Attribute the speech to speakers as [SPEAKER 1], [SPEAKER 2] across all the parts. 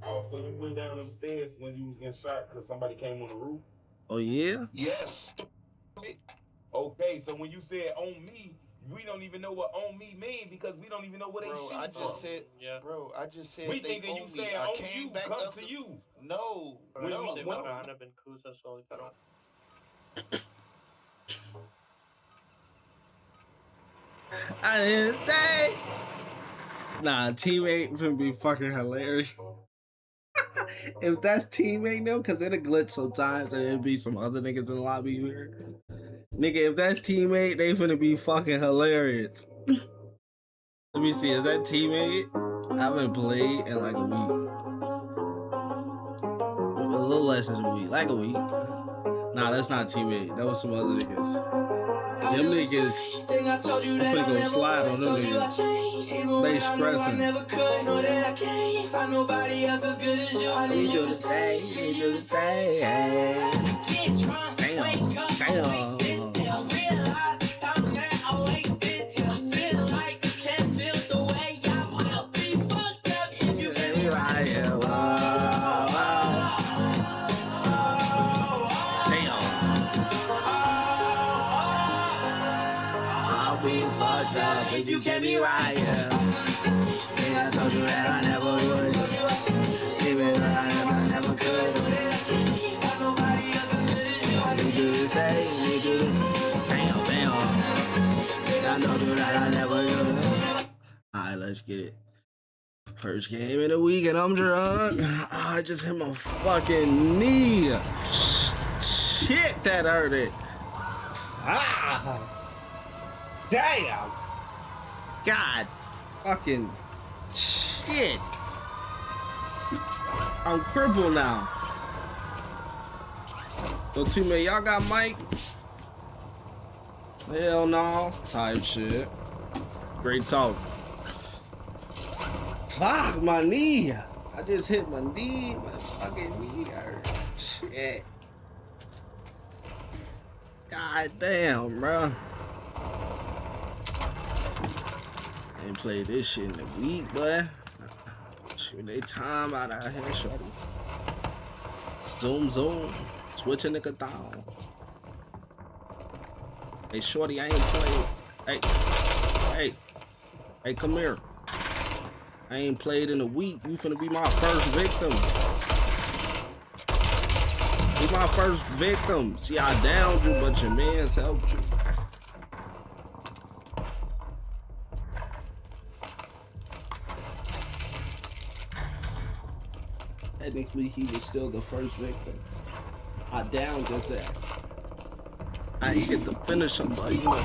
[SPEAKER 1] Oh, so you went down them stairs when you was getting shot because somebody came on the roof?
[SPEAKER 2] Oh yeah.
[SPEAKER 3] Yes.
[SPEAKER 1] Okay, so when you said on me, we don't even know what on me mean because we don't even know where they
[SPEAKER 3] Bro, I
[SPEAKER 1] shooting
[SPEAKER 3] just
[SPEAKER 1] from.
[SPEAKER 3] said,
[SPEAKER 4] Yeah.
[SPEAKER 3] bro, I just said
[SPEAKER 1] We
[SPEAKER 3] they
[SPEAKER 1] thinking you
[SPEAKER 3] own me.
[SPEAKER 1] saying
[SPEAKER 3] I
[SPEAKER 1] on
[SPEAKER 3] came
[SPEAKER 1] you,
[SPEAKER 3] back
[SPEAKER 1] come
[SPEAKER 3] up
[SPEAKER 1] to
[SPEAKER 3] the.
[SPEAKER 1] you.
[SPEAKER 3] No,
[SPEAKER 4] Bro,
[SPEAKER 1] When
[SPEAKER 4] jag
[SPEAKER 1] we
[SPEAKER 4] ser
[SPEAKER 3] no.
[SPEAKER 1] when
[SPEAKER 4] bara han är Ben Kusa så ikväll.
[SPEAKER 2] I didn't say. Nah, teammate would be fucking hilarious. If that's teammate though, cause it'll glitch sometimes and it'll be some other niggas in the lobby here. Nigga, if that's teammate, they finna be fucking hilarious. Let me see, is that teammate? I haven't played in like a week. A little less than a week, like a week. Nah, that's not teammate. That was some other niggas. Them niggas, I'm finna go slide on them niggas. They stressing. Need you to stay, need you to stay. Damn, damn. If you can't be right, yeah. I told you that I never would. Even though I never could. Need you to stay, need you to stay. Bam, bam. I told you that I never would. Alright, let's get it. First game in a week and I'm drunk. I just hit my fucking knee. Shit, that hurt it. Ah. Damn. God fucking shit. I'm crippled now. So teammate, y'all got mic? Hell no. Type shit. Great talk. Fuck my knee. I just hit my knee. My fucking knee hurt. Shit. God damn, bro. Ain't played this shit in a week, boy. Shoot, they time out here, shorty. Zoom, zoom. Switch a nigga down. Hey, shorty, I ain't played. Hey, come here. I ain't played in a week. You finna be my first victim. Be my first victim. See, I downed you, but your mans helped you. Technically, he was still the first victim. I downed his ass. I ain't get to finish him, but you know,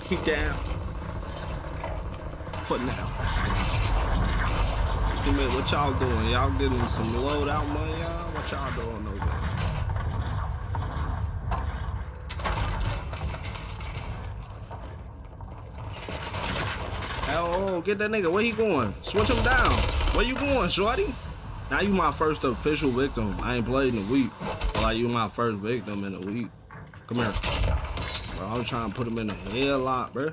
[SPEAKER 2] he down. For now. Hey, man, what y'all doing? Y'all getting some loadout money, y'all? What y'all doing over there? Oh, get that nigga. Where he going? Switch him down. Where you going, shorty? Now you my first official victim. I ain't played in a week. But like you my first victim in a week. Come here. Bro, I was trying to put him in a headlock, bro.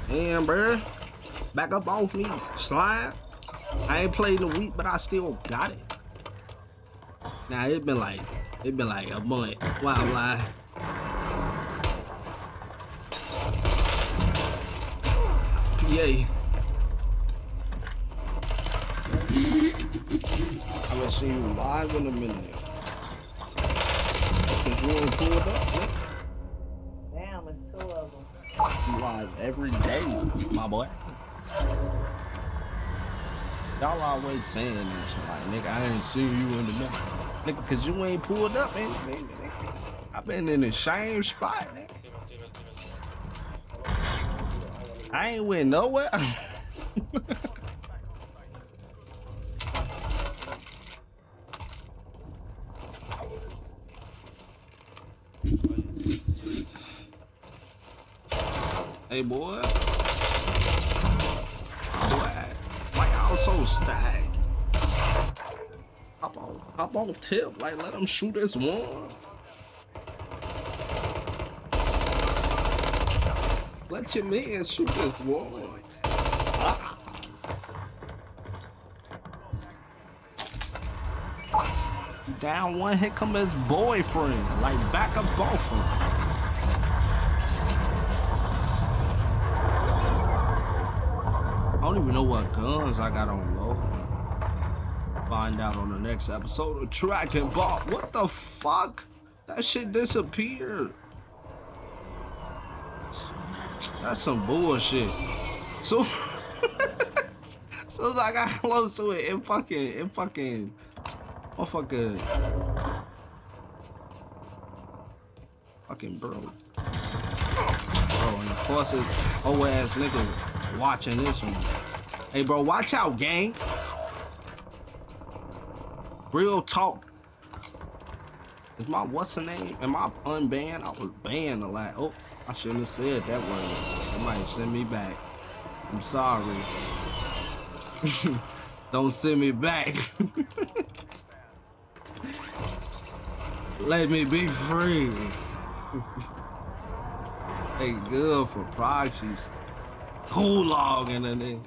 [SPEAKER 2] Damn, bro. Back up off me. Slide. I ain't played in a week, but I still got it. Now it been like a month. Wow, lie. PA. I haven't seen you live in a minute. Cause you ain't pulled up, man.
[SPEAKER 3] Damn, it's 2 of them.
[SPEAKER 2] You live every day, my boy. Y'all always saying this, like, nigga, I ain't seen you in the minute. Nigga, cause you ain't pulled up, man. I've been in the same spot, nigga. I ain't went nowhere. Hey, boy. Why y'all so stacked? Hop off tip. Like, let them shoot us once. Let your man shoot us once. Ah. Down one, here come his boyfriend. Like, back up off him. I don't even know what guns I got on low. Find out on the next episode of Track and Ball. What the fuck? That shit disappeared. That's some bullshit. So as I got close to it, it fucking broke. Bro, and of course it's old ass nigga watching this one. Hey, bro, watch out, gang. Real talk. Is my what's the name? Am I unbanned? I was banned a lot. Oh, I shouldn't have said that word. They might send me back. I'm sorry. Don't send me back. Let me be free. They good for proxies. Cool log in the nigga.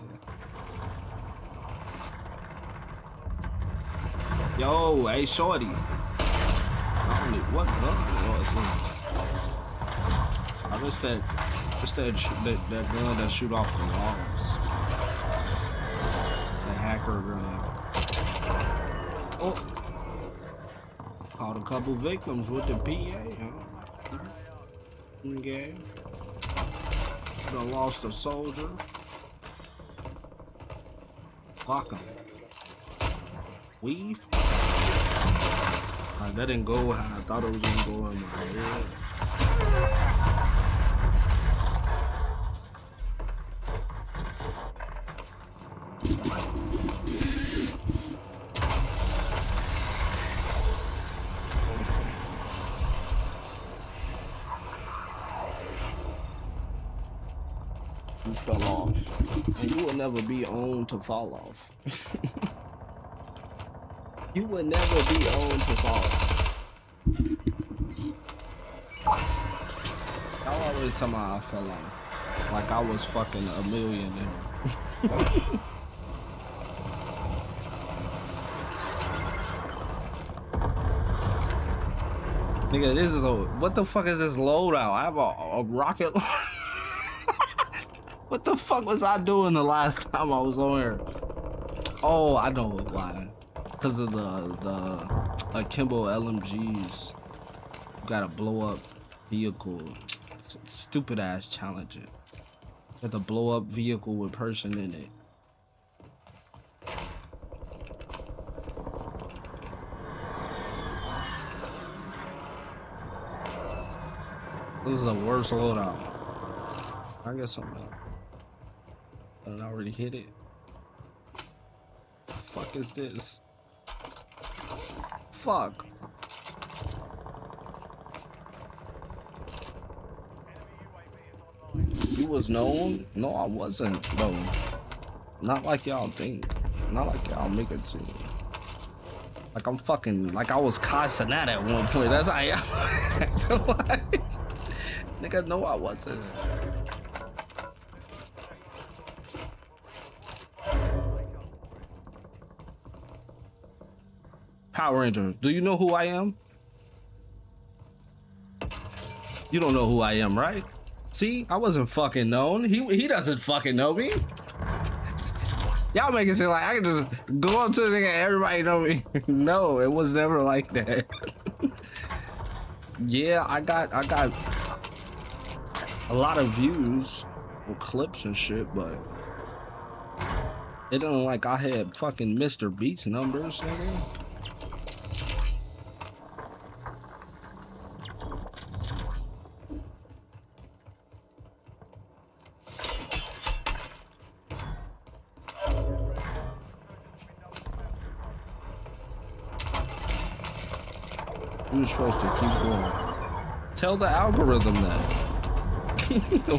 [SPEAKER 2] Yo, hey shorty. I don't know what gun was this. Oh, this that gun that shoot off the walls. The hacker gun. Oh. Caught a couple victims with the PA, huh? Okay. Done lost a soldier. Block him. Weave. That didn't go how I thought it was gonna go in my head. You fell off. And you will never be owned to fall off. You will never be owned to fall off. Y'all always tell me I fell off. like I was fucking a millionaire. Nigga, this is a, what the fuck is this loadout? I have a rocket. What the fuck was I doing the last time I was on here? Oh, I know why. Because of the Akimbo LMGs. You gotta blow up vehicle. Stupid ass challenge. You have to blow up vehicle with person in it. This is the worst loadout. I guess I'm not. I already hit it. The fuck is this? Fuck. You was known? No, I wasn't known. Not like y'all think. Not like y'all make it to. Like I'm fucking, like I was Kai Cenat at one point. That's how I am. Like, nigga, no, I wasn't. Power Ranger, do you know who I am? You don't know who I am, right? See, I wasn't fucking known. He doesn't fucking know me. Y'all make it seem like I can just go up to the nigga and everybody know me. No, it was never like that. Yeah, I got a lot of views with clips and shit, but it don't like I had fucking Mr. Beast numbers, nigga. You're supposed to keep going. Tell the algorithm that.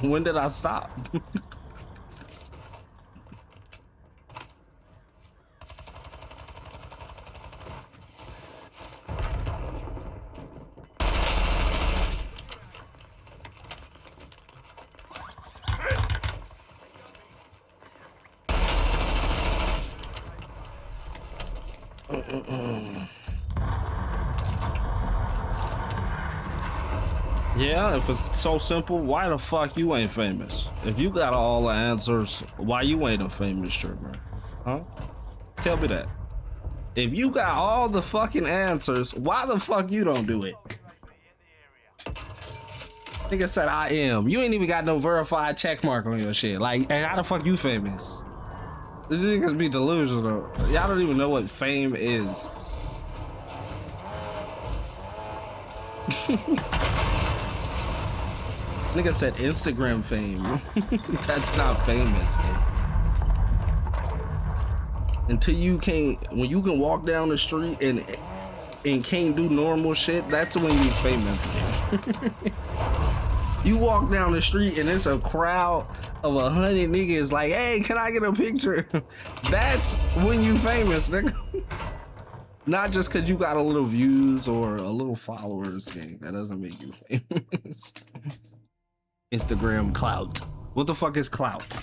[SPEAKER 2] When did I stop? Yeah, if it's so simple, why the fuck you ain't famous? If you got all the answers, why you ain't a famous streamer? Huh? Tell me that. If you got all the fucking answers, why the fuck you don't do it? Nigga said I am. You ain't even got no verified check mark on your shit. Like, hey, how the fuck you famous? These niggas be delusional. Y'all don't even know what fame is. Nigga said Instagram fame. That's not famous, man. Until you can't, when you can walk down the street and can't do normal shit, that's when you famous, man. You walk down the street and it's a crowd of 100 niggas like, hey, can I get a picture? That's when you famous, nigga. Not just cause you got a little views or a little followers, gang. That doesn't make you famous. Instagram clout. What the fuck is clout?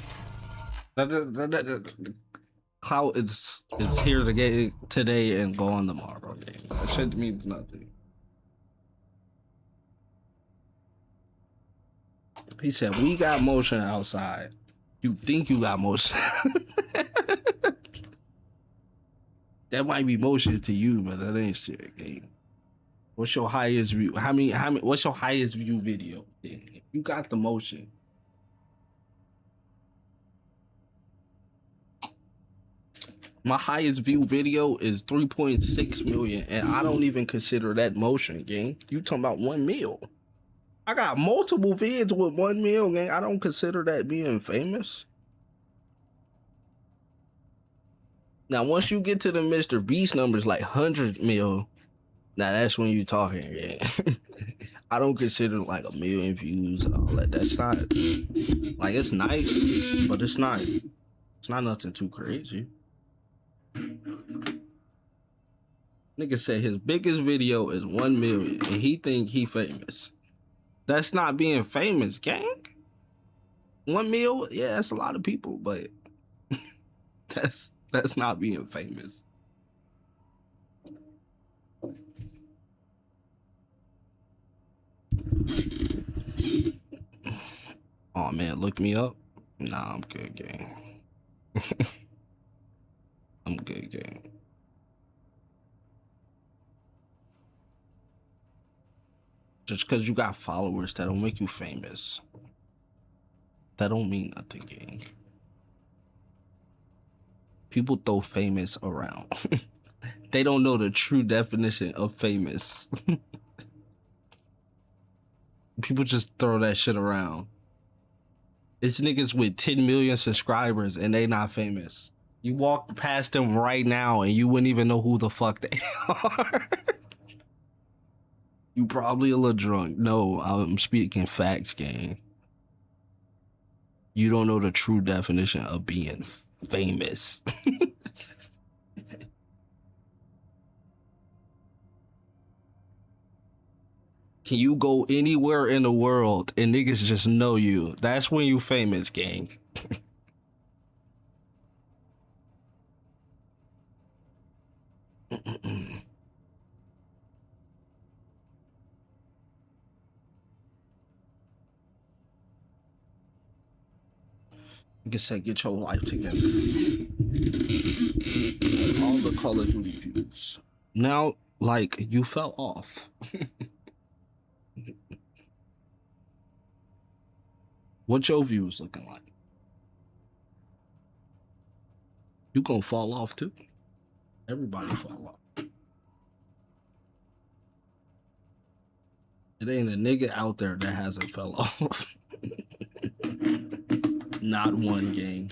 [SPEAKER 2] Clout is here to get today and gone tomorrow. Gang. That shit means nothing. He said, we got motion outside. You think you got motion. That might be motion to you, but that ain't shit, gang. What's your highest view? How many, what's your highest view video? Gang? You got the motion. My highest view video is 3.6 million, and I don't even consider that motion, gang. You talking about 1 mil. I got multiple vids with 1 mil, gang. I don't consider that being famous. Now, once you get to the Mr. Beast numbers, like 100 mil, now that's when you talking, gang. I don't consider like 1 million views and all that. That's not, like, it's nice, but it's not nothing too crazy. Nigga said his biggest video is 1 million and he think he famous. That's not being famous, gang. 1 mil, yeah, that's a lot of people, but that's not being famous. Oh man, look me up. Nah, I'm good, gang. I'm good, gang. Just because you got followers, that don't make you famous. That don't mean nothing, gang. People throw famous around. They don't know the true definition of famous. People just throw that shit around. It's niggas with 10 million subscribers and they not famous. You walk past them right now and you wouldn't even know who the fuck they are. You probably a little drunk. No, I'm speaking facts, gang. You don't know the true definition of being famous. Can you go anywhere in the world and niggas just know you? That's when you famous, gang. Nigga said, get your life together. All the Call of Duty views. Now, like, you fell off. What your views looking like? You gonna fall off too? Everybody fall off. It ain't a nigga out there that hasn't fell off. Not one, gang.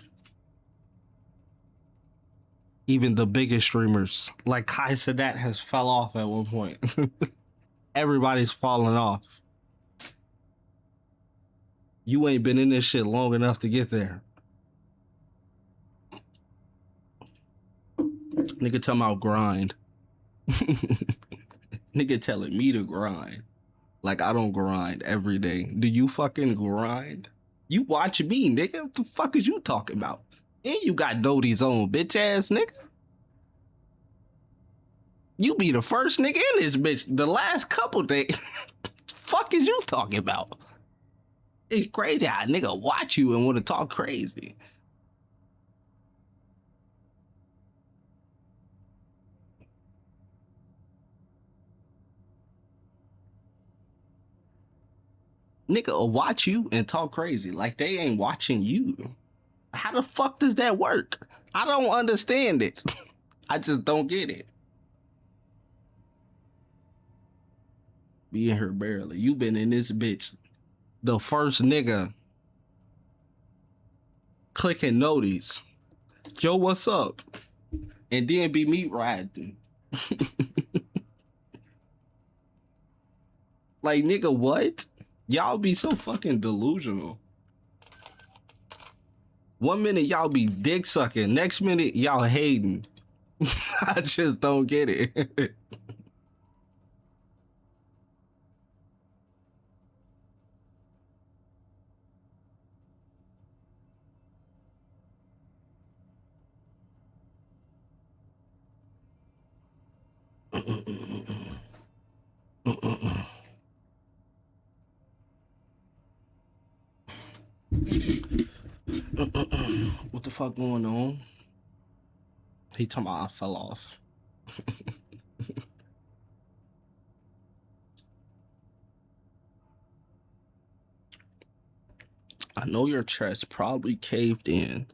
[SPEAKER 2] Even the biggest streamers, like Kai Sadat, has fell off at one point. Everybody's falling off. You ain't been in this shit long enough to get there. Nigga talking about grind. Nigga telling me to grind. Like I don't grind every day. Do you fucking grind? You watch me, nigga. What the fuck is you talking about? And you got Doty's own bitch ass nigga. You be the first nigga in this bitch the last couple days. Fuck is you talking about? It's crazy how a nigga watch you and want to talk crazy. Nigga will watch you and talk crazy like they ain't watching you. How the fuck does that work? I don't understand it. I just don't get it. Being here barely. You been in this bitch. The first nigga clicking notice. Yo, what's up? And then be meat riding. Like, nigga, what? Y'all be so fucking delusional. 1 minute y'all be dick sucking. Next minute y'all hating. I just don't get it. What the fuck going on? He talking about I fell off. I know your chest probably caved in.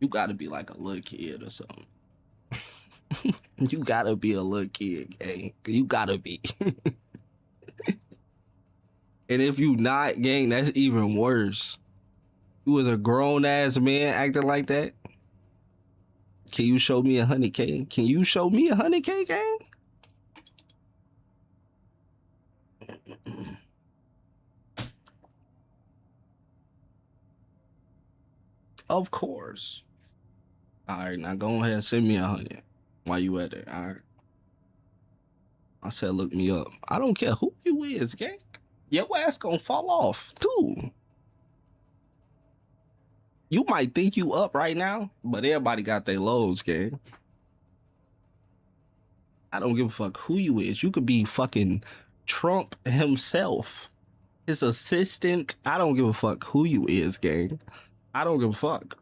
[SPEAKER 2] You gotta be like a little kid or something. You gotta be a little kid, gang. You gotta be. And if you not, gang, that's even worse. You was a grown ass man acting like that. Can you show me 100K? Can you show me 100K, gang? Of course. All right, now go ahead and send me 100 while you at it. All right. I said, look me up. I don't care who you is, gang. Your ass gonna fall off, too. You might think you up right now, but everybody got their lows, gang. I don't give a fuck who you is. You could be fucking Trump himself, his assistant. I don't give a fuck who you is, gang. I don't give a fuck.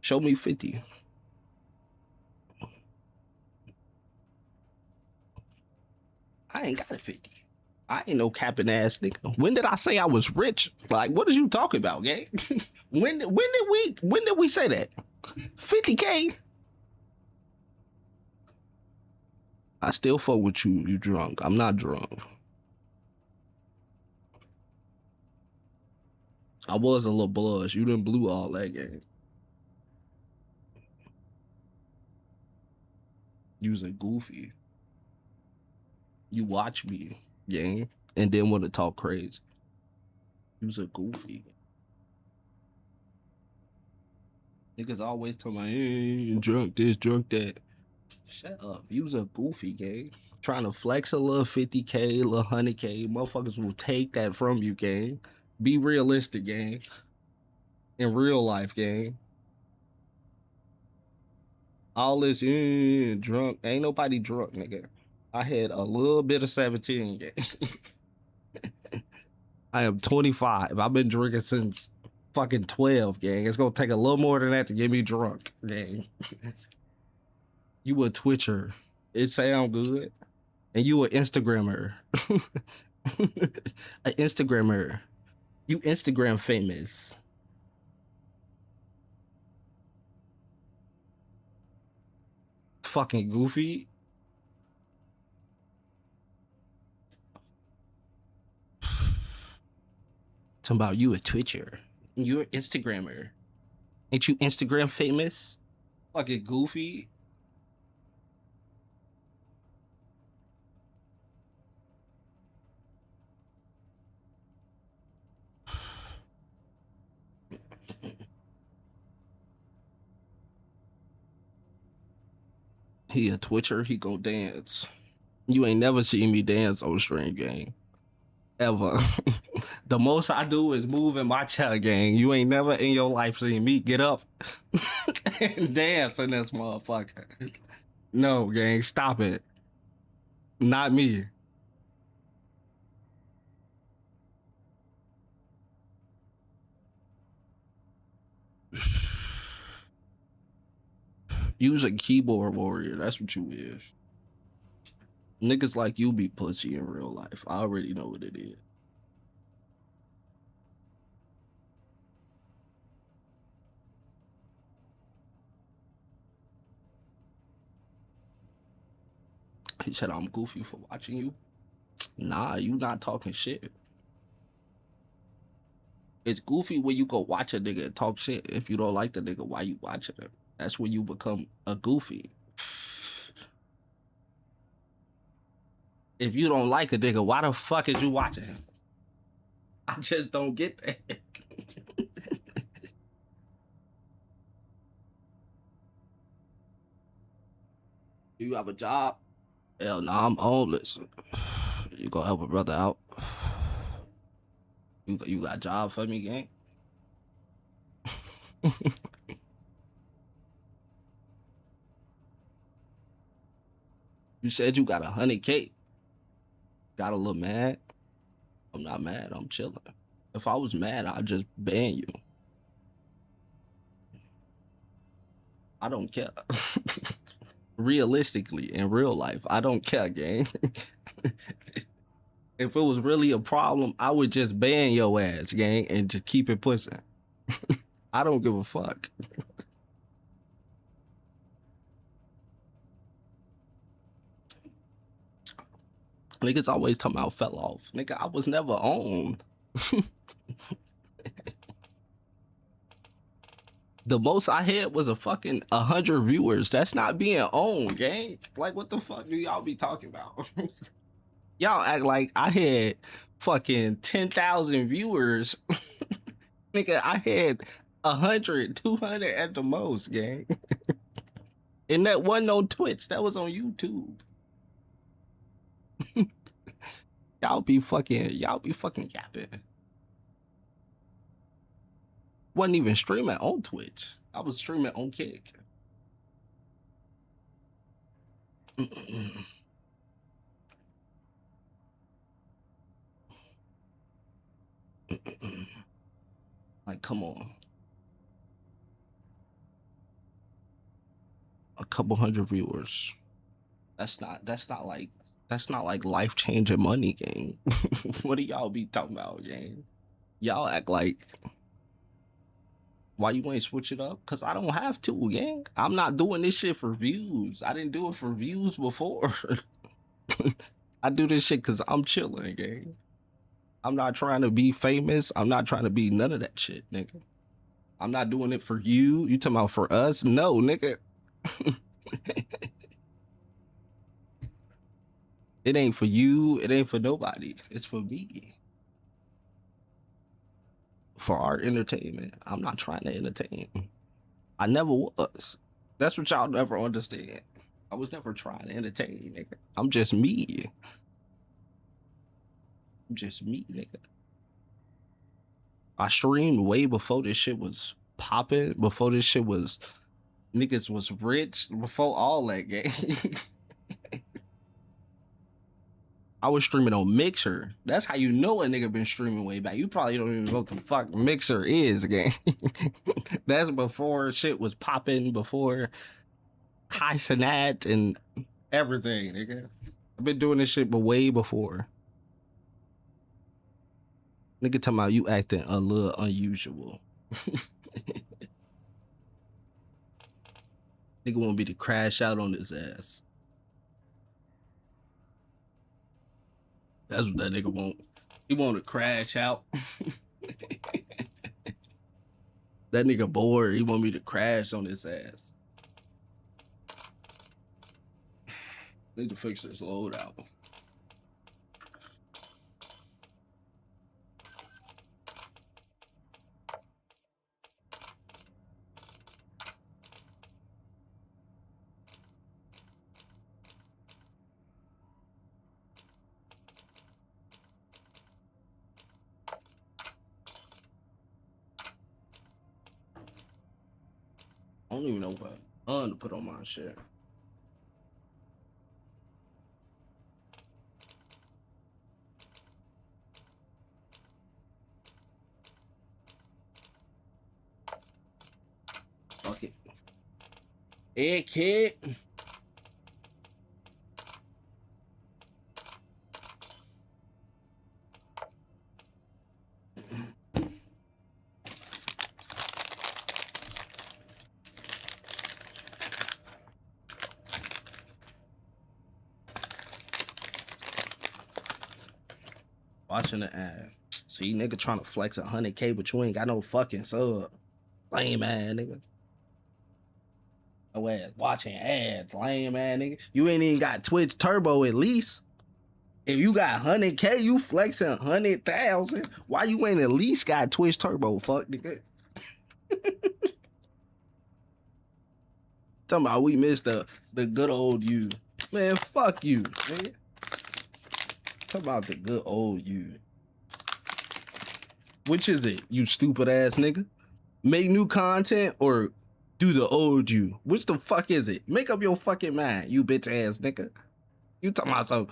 [SPEAKER 2] Show me 50. I ain't got a 50. I ain't no capping ass nigga. When did I say I was rich? Like, what is you talking about, gang? when did we say that? 50K? I still fuck with you. You drunk. I'm not drunk. I was a little blush. You done blew all that, gang. You was a goofy. You watch me, gang, and then want to talk crazy. You was a goofy. Niggas always tell me, hey, drunk this, drunk that. Shut up. You was a goofy, gang. Trying to flex a little 50K, a little 100K. Motherfuckers will take that from you, gang. Be realistic, gang. In real life, gang. All this drunk. Ain't nobody drunk, nigga. I had a little bit of 17, gang. I am 25. I've been drinking since fucking 12, gang. It's gonna take a little more than that to get me drunk, gang. You a Twitcher. It sound good. And you a Instagrammer. An Instagrammer. You Instagram famous. Fucking goofy. Talking about you a Twitcher. You're an Instagrammer. Ain't you Instagram famous? Fucking goofy. He a Twitcher, he go dance. You ain't never seen me dance on stream, gang. Ever. The most I do is move in my chair, gang. You ain't never in your life seen me get up and dance in this motherfucker. No, gang, stop it. Not me. You's a keyboard warrior. That's what you is. Niggas like you be pussy in real life. I already know what it is. He said I'm goofy for watching you. Nah, you not talking shit. It's goofy when you go watch a nigga and talk shit. If you don't like the nigga, why you watching him? That's when you become a goofy. If you don't like a nigga, why the fuck is you watching him? I just don't get that. Do you have a job? Hell no, I'm homeless. You gonna help a brother out? You got a job for me, gang? You said you got 100K. Got a little mad? I'm not mad, I'm chilling. If I was mad, I'd just ban you. I don't care. Realistically, in real life, I don't care, gang. If it was really a problem, I would just ban your ass, gang, and just keep it pushing. I don't give a fuck. Niggas always talking about fell off. Nigga, I was never on. The most I had was a fucking 100 viewers. That's not being on, gang. Like, what the fuck do y'all be talking about? Y'all act like I had fucking 10,000 viewers. Nigga, I had 100, 200 at the most, gang. And that wasn't on Twitch. That was on YouTube. y'all be fucking yapping. Wasn't even streaming on Twitch. I was streaming on Kick. Like, come on. A couple hundred viewers. That's not like life-changing money, gang. What do y'all be talking about, gang? Y'all act like, why you ain't switch it up? Cause I don't have to, gang. I'm not doing this shit for views. I didn't do it for views before. I do this shit cause I'm chilling, gang. I'm not trying to be famous. I'm not trying to be none of that shit, nigga. I'm not doing it for you. You talking about for us? No, nigga. It ain't for you. It ain't for nobody. It's for me. For our entertainment. I'm not trying to entertain. I never was. That's what y'all never understand. I was never trying to entertain, nigga. I'm just me. I'm just me, nigga. I streamed way before this shit was popping, before this shit was, niggas was rich, before all that, gang. I was streaming on Mixer. That's how you know a nigga been streaming way back. You probably don't even know what the fuck Mixer is, gang. That's before shit was popping, before Kai Cenat and everything, nigga. I've been doing this shit but way before. Nigga talking about you acting a little unusual. Nigga want me to crash out on his ass. That's what that nigga want. He want to crash out. That nigga bored. He want me to crash on his ass. Need to fix this loadout. I don't even know what to put on my shit. Fuck it. Hey, kid. Watching the ad. See, nigga trying to flex 100K, but you ain't got no fucking sub. Lame ass, nigga. No ass watching ads, lame ass, nigga. You ain't even got Twitch Turbo at least. If you got 100K, you flexing 100,000. Why you ain't at least got Twitch Turbo, fuck, nigga? Talking about we missed the good old you. Man, fuck you, nigga. Talk about the good old you. Which is it, you stupid ass nigga? Make new content or do the old you? Which the fuck is it? Make up your fucking mind, you bitch ass nigga. You talking about some,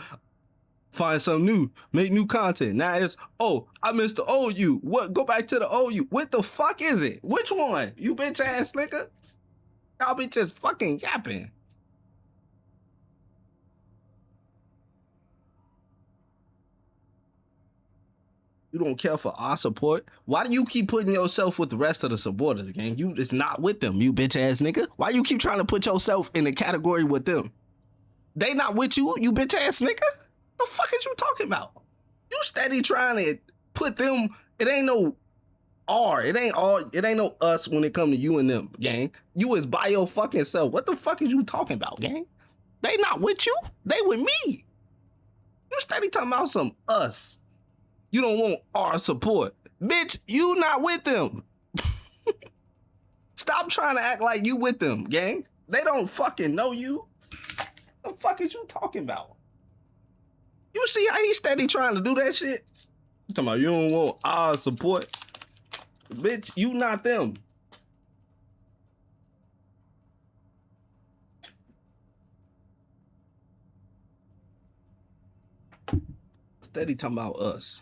[SPEAKER 2] find something new, make new content. Now it's, oh, I missed the old you. What? Go back to the old you. What the fuck is it? Which one? You bitch ass nigga? Y'all be just fucking yapping. You don't care for our support? Why do you keep putting yourself with the rest of the supporters, gang? You is not with them, you bitch ass nigga. Why you keep trying to put yourself in the category with them? They not with you, you bitch ass nigga? The fuck is you talking about? You steady trying to put them, it ain't no R, it ain't no us when it come to you and them, gang. You is by your fucking self. What the fuck is you talking about, gang? They not with you, they with me. You steady talking about some us. You don't want our support. Bitch, you not with them. Stop trying to act like you with them, gang. They don't fucking know you. The fuck is you talking about? You see how he steady trying to do that shit? You talking about you don't want our support. Bitch, you not them. Steady talking about us.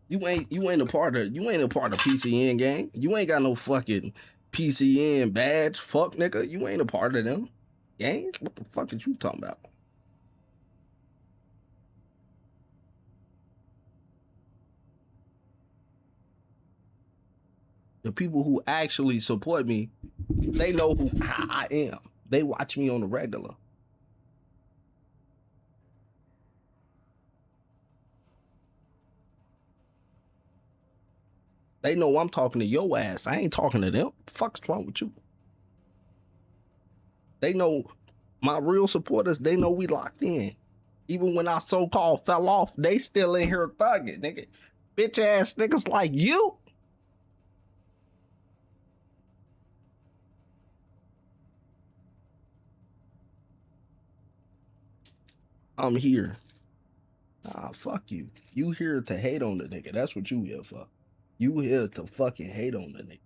[SPEAKER 2] You ain't a part of PCN gang. You ain't got no fucking PCN badge. Fuck nigga. You ain't a part of them. Gang? What the fuck is you talking about? The people who actually support me, they know how I am. They watch me on the regular. They know I'm talking to your ass. I ain't talking to them. What the fuck's wrong with you? They know my real supporters, they know we locked in. Even when I so-called fell off, they still in here thugging, nigga. Bitch ass niggas like you. I'm here. Ah, fuck you. You here to hate on the nigga. That's what you here for. You here to fucking hate on the nigga.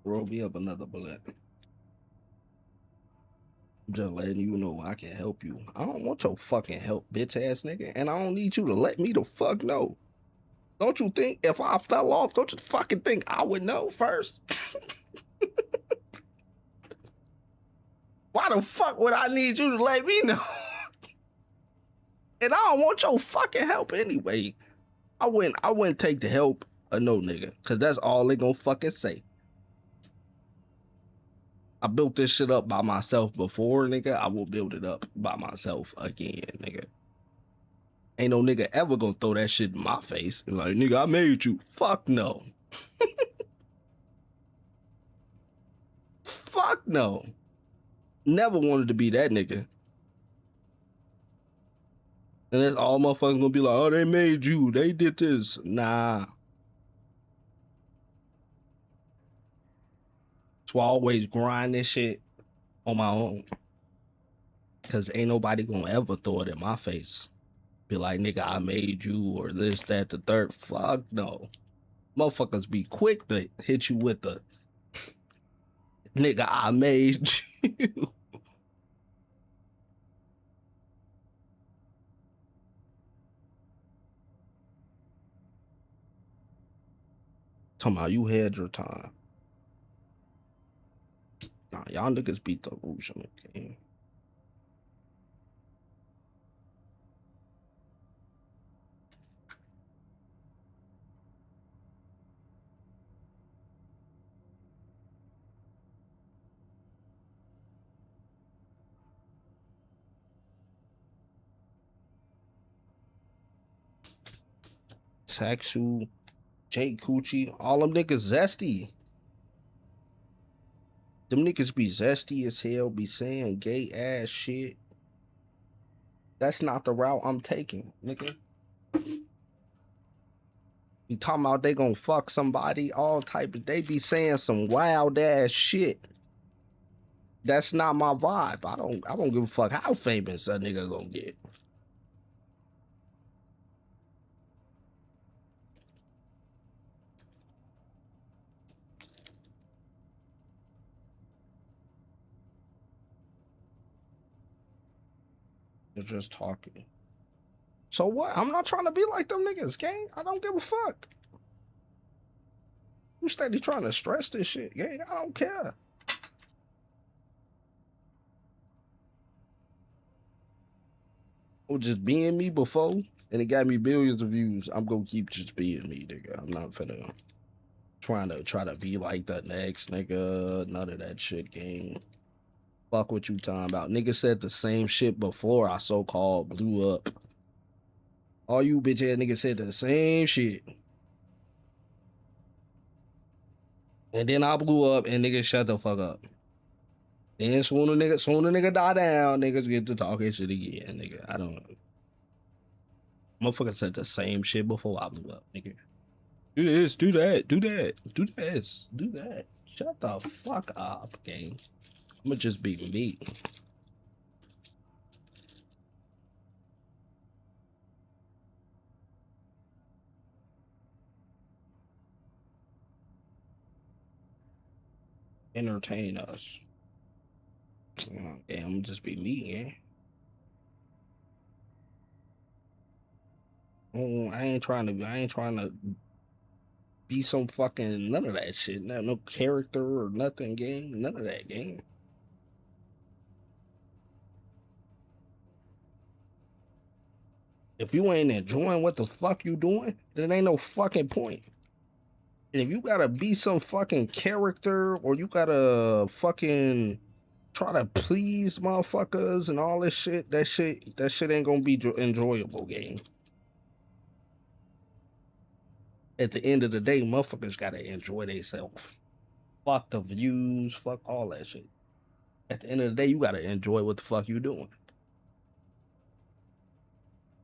[SPEAKER 2] Roll me up another bullet. I'm just letting you know I can help you. I don't want your fucking help, bitch ass nigga. And I don't need you to let me the fuck know. Don't you think if I fell off, don't you fucking think I would know first? Why the fuck would I need you to let me know? And I don't want your fucking help anyway. I wouldn't take the help of no nigga, cause that's all they gonna fucking say. I built this shit up by myself before, nigga. I will build it up by myself again, nigga. Ain't no nigga ever gonna throw that shit in my face. Like, nigga, I made you. Fuck no. Fuck no. Never wanted to be that nigga. And that's all motherfuckers gonna be like, oh, they made you. They did this. Nah. So I always grind this shit on my own. Cause ain't nobody gonna ever throw it in my face. Be like, nigga, I made you, or this, that, the third. Fuck no. Motherfuckers be quick to hit you with the nigga, I made you. Talking about you had your time. Nah, y'all niggas beat the Rouge in the game. Saxu, Jay Coochie, all them niggas zesty. Them niggas be zesty as hell, be saying gay ass shit. That's not the route I'm taking, nigga. You talking about they gonna fuck somebody, all type of, they be saying some wild ass shit. That's not my vibe. I don't give a fuck how famous a nigga gonna get. They're just talking. So what? I'm not trying to be like them niggas, gang. I don't give a fuck. You steady trying to stress this shit, gang. I don't care. Or just being me before, and it got me billions of views. I'm gonna keep just being me, nigga. I'm not finna try to be like the next nigga. None of that shit, gang. Fuck what you talking about. Nigga said the same shit before I so-called blew up. All you bitch ass niggas said the same shit. And then I blew up and niggas shut the fuck up. Then soon the nigga die down, niggas get to talking shit again, nigga. I don't know. Motherfucker said the same shit before I blew up, nigga. Do this, do that, do that, do this, do that. Shut the fuck up, gang. I'ma just be me. Entertain us. Okay, I'ma just be me, gang. I ain't trying to be some fucking none of that shit. No character or nothing, gang. None of that, gang. If you ain't enjoying what the fuck you doing, then ain't no fucking point. And if you gotta be some fucking character or you gotta fucking try to please motherfuckers and all this shit, that shit ain't gonna be enjoyable, gang. At the end of the day, motherfuckers gotta enjoy themselves. Fuck the views, fuck all that shit. At the end of the day, you gotta enjoy what the fuck you doing.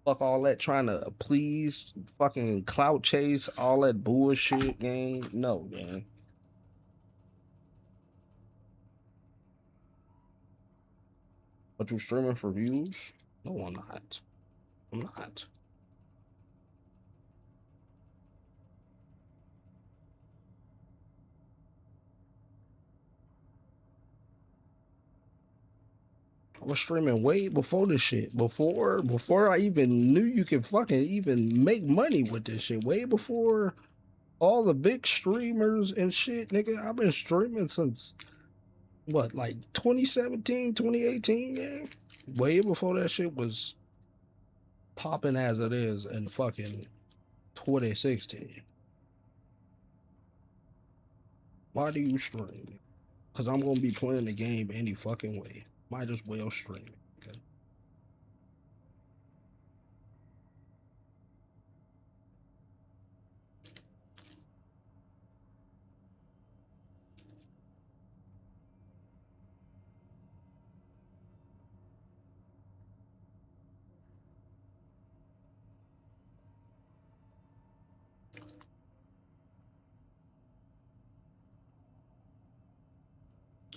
[SPEAKER 2] Fuck all that trying to please, fucking clout chase, all that bullshit, gang. No, gang. But you streaming for views? No, I'm not. I'm not. I was streaming way before this shit. Before I even knew you could fucking even make money with this shit. Way before all the big streamers and shit, nigga. I've been streaming since, what, like 2017, 2018, yeah? Way before that shit was popping as it is in fucking 2016. Why do you stream? Because I'm going to be playing the game any fucking way. Might as well stream it, okay?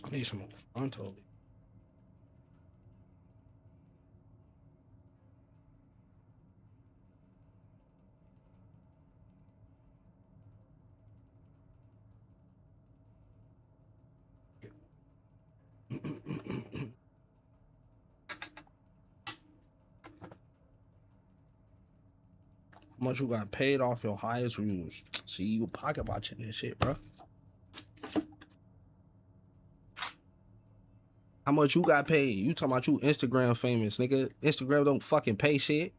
[SPEAKER 2] I need some more frontal. How much you got paid off your highest views? See, you pocket watching this shit, bro. How much you got paid? You talking about you Instagram famous, nigga. Instagram don't fucking pay shit.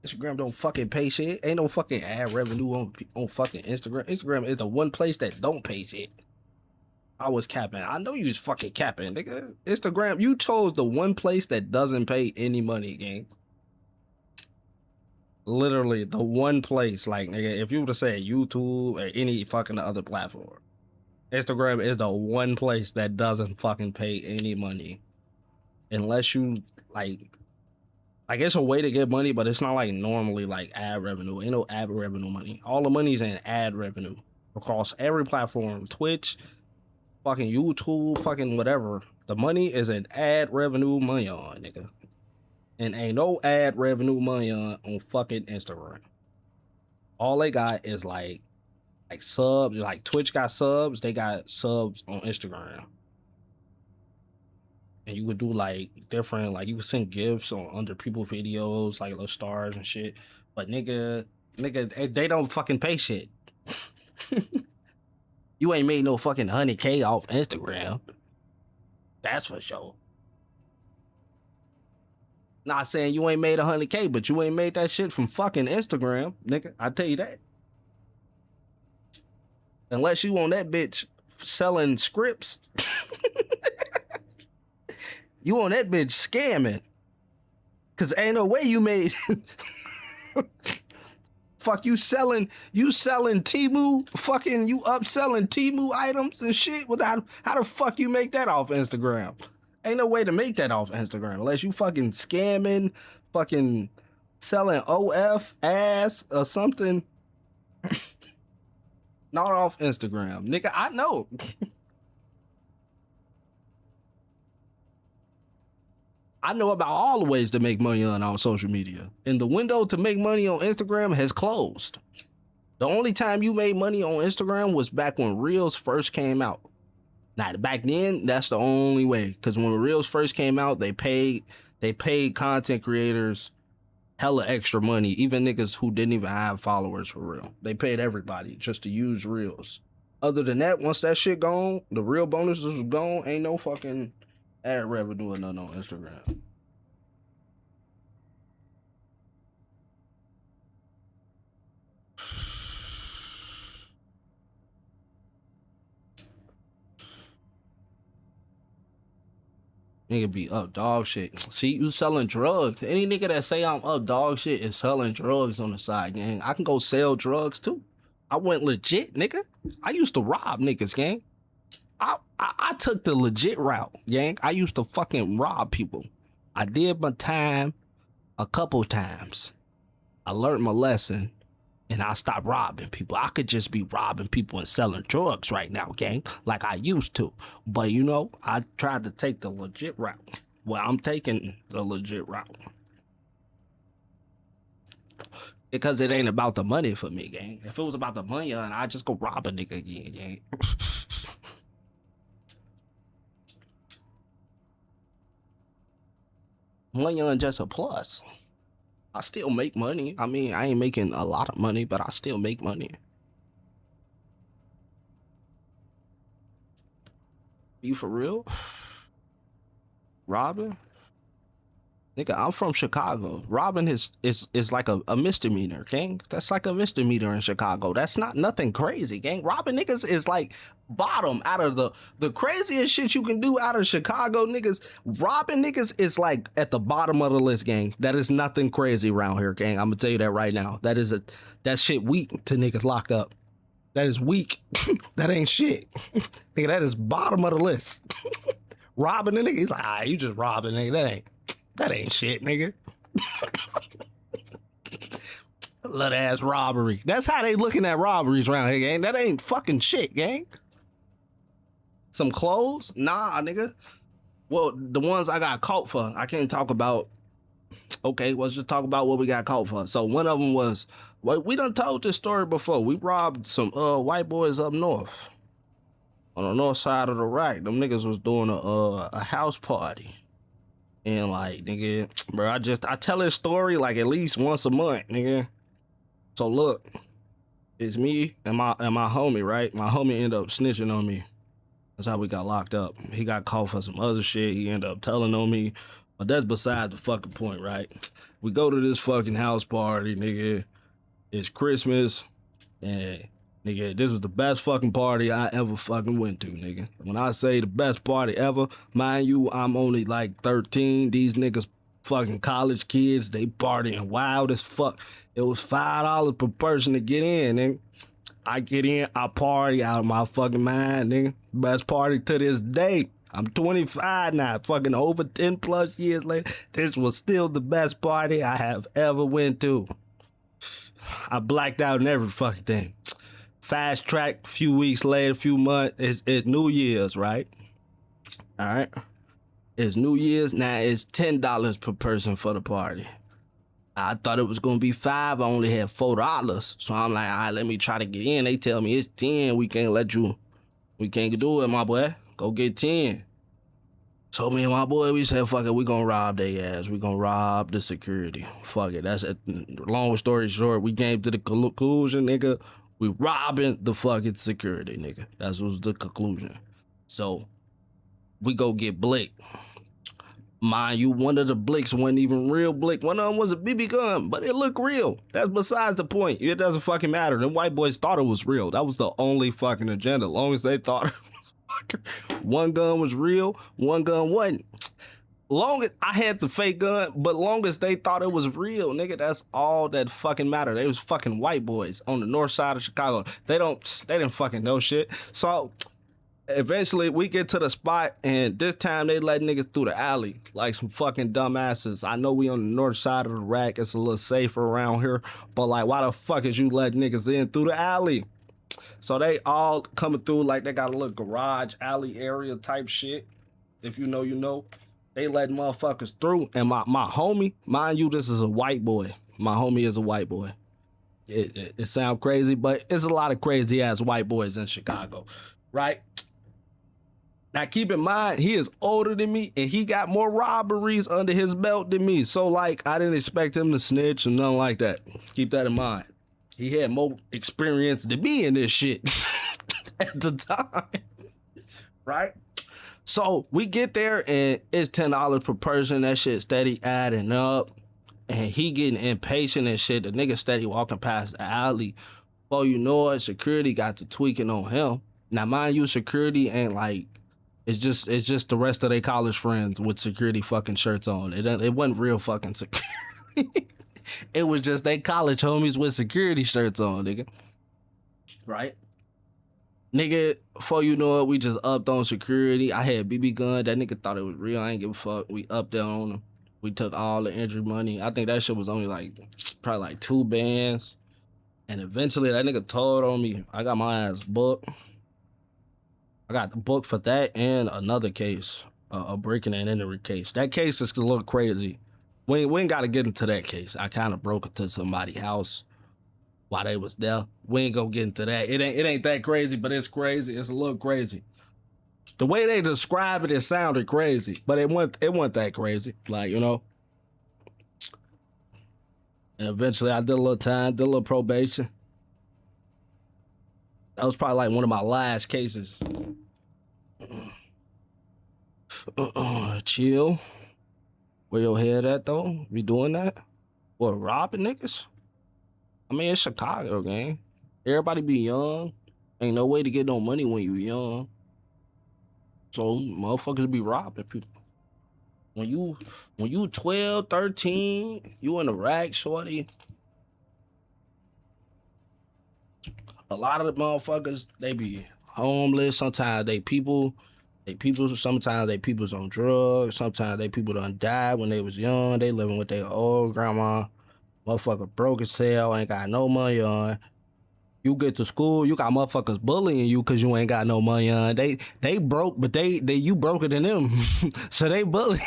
[SPEAKER 2] Instagram don't fucking pay shit. Ain't no fucking ad revenue on fucking Instagram. Instagram is the one place that don't pay shit. I was capping. I know you was fucking capping, nigga. Instagram, you chose the one place that doesn't pay any money, gang. Literally the one place, like, nigga, if you were to say YouTube or any fucking other platform, Instagram is the one place that doesn't fucking pay any money. Unless you, like it's a way to get money, but it's not like normally like ad revenue. Ain't no ad revenue money. All the money's in ad revenue across every platform. Twitch, fucking YouTube, fucking whatever. The money is an ad revenue money on, nigga. And ain't no ad revenue money on fucking Instagram. All they got is like subs. Like Twitch got subs, they got subs on Instagram. And you would do like different, like you could send gifts on under people's videos, like little stars and shit. But nigga, they don't fucking pay shit. You ain't made no fucking 100K off Instagram. That's for sure. Not saying you ain't made 100K, but you ain't made that shit from fucking Instagram, nigga. I tell you that. Unless you on that bitch selling scripts. You on that bitch scamming. Cause ain't no way you made Fuck, you selling Temu, fucking you upselling Temu items and shit. How the fuck you make that off Instagram? Ain't no way to make that off Instagram unless you fucking scamming, fucking selling OF ass or something. Not off Instagram, nigga. I know. I know about all the ways to make money on social media. And the window to make money on Instagram has closed. The only time you made money on Instagram was back when Reels first came out. Now, back then, that's the only way. Because when Reels first came out, they paid content creators hella extra money. Even niggas who didn't even have followers for real. They paid everybody just to use Reels. Other than that, once that shit gone, the real bonuses was gone, ain't no fucking ad revenue or nothing on Instagram. Nigga be up dog shit. See, you selling drugs. Any nigga that say I'm up dog shit is selling drugs on the side, gang. I can go sell drugs too. I went legit, nigga. I used to rob niggas, gang. I took the legit route, gang. I used to fucking rob people. I did my time a couple times. I learned my lesson, and I stopped robbing people. I could just be robbing people and selling drugs right now, gang, like I used to. But, you know, I tried to take the legit route. Well, I'm taking the legit route. Because it ain't about the money for me, gang. If it was about the money, I'd just go rob a nigga again, gang. Money on just a plus. I still make money. I mean, I ain't making a lot of money, but I still make money. You for real? Robbing? Nigga, I'm from Chicago. Robbing is like a misdemeanor, gang. That's like a misdemeanor in Chicago. That's not nothing crazy, gang. Robbing niggas is like bottom out of the craziest shit you can do out of Chicago, niggas. Robbing niggas is like at the bottom of the list, gang. That is nothing crazy around here, gang. I'm gonna tell you that right now. That shit weak to niggas locked up. That is weak. That ain't shit. Nigga, that is bottom of the list. Robbing a nigga, he's like, you just robbing, nigga. That ain't shit, nigga. Little ass robbery. That's how they looking at robberies around here, gang. That ain't fucking shit, gang. Some clothes? Nah, nigga. Well, the ones I got caught for, I can't talk about. Okay, let's just talk about what we got caught for. So one of them was, well, we done told this story before. We robbed some white boys up north. On the north side of the rack. Them niggas was doing a house party. And like, nigga, bro, I tell this story like at least once a month, nigga. So look, it's me and my homie, right? My homie ended up snitching on me. That's how we got locked up. He got caught for some other shit. He ended up telling on me. But that's beside the fucking point, right? We go to this fucking house party, nigga. It's Christmas. And nigga, this was the best fucking party I ever fucking went to, nigga. When I say the best party ever, mind you, I'm only like 13. These niggas fucking college kids, they partying wild as fuck. It was $5 per person to get in, nigga. I get in, I party out of my fucking mind, nigga. Best party to this day. I'm 25 now, fucking over 10 plus years later. This was still the best party I have ever went to. I blacked out in every fucking thing. Fast track, a few weeks later, a few months, it's New Year's, right? All right. It's New Year's, now it's $10 per person for the party. I thought it was gonna be $5, I only had $4. So I'm like, all right, let me try to get in. They tell me it's 10, we can't do it, my boy. Go get 10. So me and my boy, we said, fuck it, we gonna rob their ass. We gonna rob the security. Fuck it, that's it. Long story short, we came to the conclusion, nigga, we robbing the fucking security, nigga. That was the conclusion. So we go get Blick. Mind you, one of the Blicks wasn't even real Blick. One of them was a BB gun, but it looked real. That's besides the point. It doesn't fucking matter. Them white boys thought it was real. That was the only fucking agenda. As long as they thought it was fucking... One gun was real, one gun wasn't. long as I had the fake gun, but long as they thought it was real, nigga, that's all that fucking mattered. They was fucking white boys on the north side of Chicago. They didn't fucking know shit. So eventually we get to the spot, and this time they let niggas through the alley like some fucking dumbasses. I know we on the north side of the rack. It's a little safer around here, but like, why the fuck is you letting niggas in through the alley? So they all coming through like they got a little garage alley area type shit. If you know, you know. They letting motherfuckers through, and my homie, mind you, this is a white boy. My homie is a white boy. It sounds crazy, but it's a lot of crazy ass white boys in Chicago, right? Now keep in mind, he is older than me, and he got more robberies under his belt than me. So like, I didn't expect him to snitch or nothing like that. Keep that in mind. He had more experience than me in this shit at the time, right? So we get there, and it's $10 per person. That shit steady adding up, and he getting impatient and shit. The nigga steady walking past the alley. Before you know it, security got to tweaking on him. Now, mind you, security ain't like, it's just the rest of their college friends with security fucking shirts on. It wasn't real fucking security. It was just they college homies with security shirts on, nigga. Right? Nigga, before you know it, we just upped on security. I had BB gun. That nigga thought it was real. I ain't give a fuck. We upped there on him. We took all the entry money. I think that shit was only like, probably like 2 bands. And eventually that nigga told on me. I got my ass booked. I got the book for that and another case, a breaking and entering case. That case is a little crazy. We ain't got to get into that case. I kind of broke into somebody's house while they was there. We ain't gonna get into that. It ain't that crazy, but it's crazy. It's a little crazy. The way they describe it, it sounded crazy, but it wasn't that crazy. Like, you know. And eventually I did a little time, did a little probation. That was probably like one of my last cases. Chill. Where your head at though? We doing that? What, robbing niggas? I mean, it's Chicago, gang. Everybody be young. Ain't no way to get no money when you young. So motherfuckers be robbing people. When you 12, 13, you in the rack, shorty. A lot of the motherfuckers, they be homeless. Sometimes sometimes they people's on drugs. Sometimes they people done died when they was young. They living with their old grandma. Motherfucker broke as hell, ain't got no money on. You get to school, you got motherfuckers bullying you because you ain't got no money on. They broke, but you broker than them. So they bully.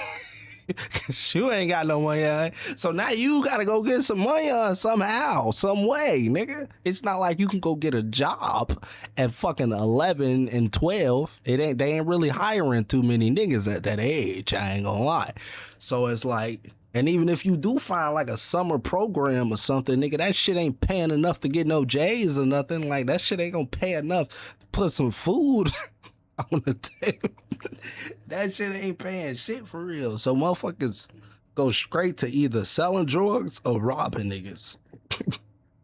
[SPEAKER 2] Cause you ain't got no money on. So now you gotta go get some money on somehow, some way, nigga. It's not like you can go get a job at fucking 11 and 12. They ain't really hiring too many niggas at that age, I ain't gonna lie. So it's like, and even if you do find like a summer program or something, nigga, that shit ain't paying enough to get no J's or nothing. Like, that shit ain't gonna pay enough to put some food on the table. That shit ain't paying shit for real. So motherfuckers go straight to either selling drugs or robbing niggas.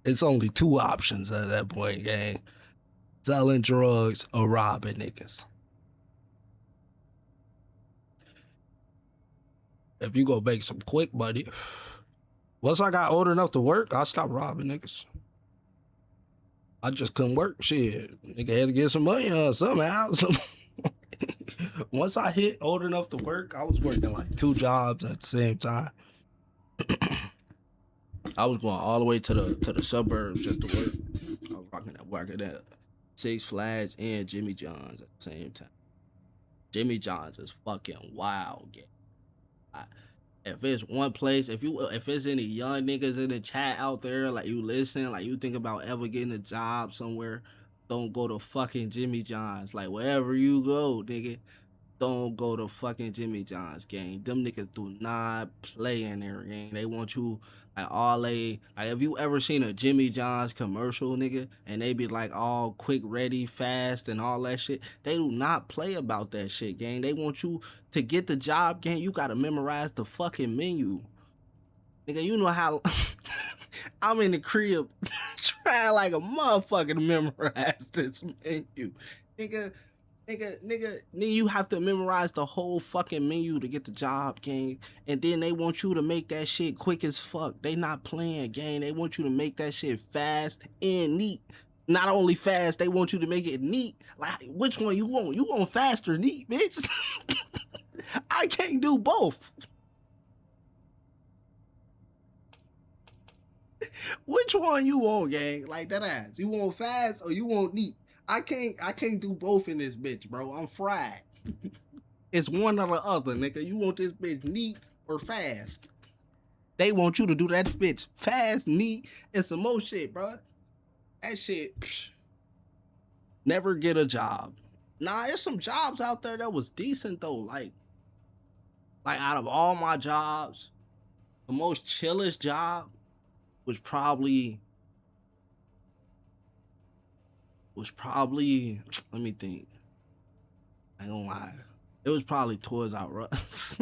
[SPEAKER 2] It's only 2 options at that point, gang. Selling drugs or robbing niggas. If you go make some quick money, once I got old enough to work, I stopped robbing niggas. I just couldn't work. Shit, nigga had to get some money somehow. Once I hit old enough to work, I was working like 2 jobs at the same time. I was going all the way to the suburbs just to work. I was working at Six Flags and Jimmy John's at the same time. Jimmy John's is fucking wild, gang. If it's one place, if it's any young niggas in the chat out there, like you listening, like you think about ever getting a job somewhere, don't go to fucking Jimmy John's. Like, wherever you go, nigga, don't go to fucking Jimmy John's, gang. Them niggas do not play in there, gang. They want you, like, like, have you ever seen a Jimmy John's commercial, nigga? And they be, like, all quick, ready, fast, and all that shit. They do not play about that shit, gang. They want you to get the job, gang. You gotta memorize the fucking menu. Nigga, you know how... I'm in the crib trying like a motherfucker to memorize this menu. Nigga, Nigga, then you have to memorize the whole fucking menu to get the job, gang. And then they want you to make that shit quick as fuck. They not playing, gang. They want you to make that shit fast and neat. Not only fast, they want you to make it neat. Like, which one you want? You want fast or neat, bitch? I can't do both. Which one you want, gang? Like that ass. You want fast or you want neat? I can't do both in this bitch, bro. I'm fried. It's one or the other, nigga. You want this bitch neat or fast? They want you to do that bitch fast, neat, and some more shit, bro. That shit, never get a job. Nah, there's some jobs out there that was decent though. Like out of all my jobs, the most chillest job was probably, let me think. I ain't gonna lie. It was probably Toys R Us.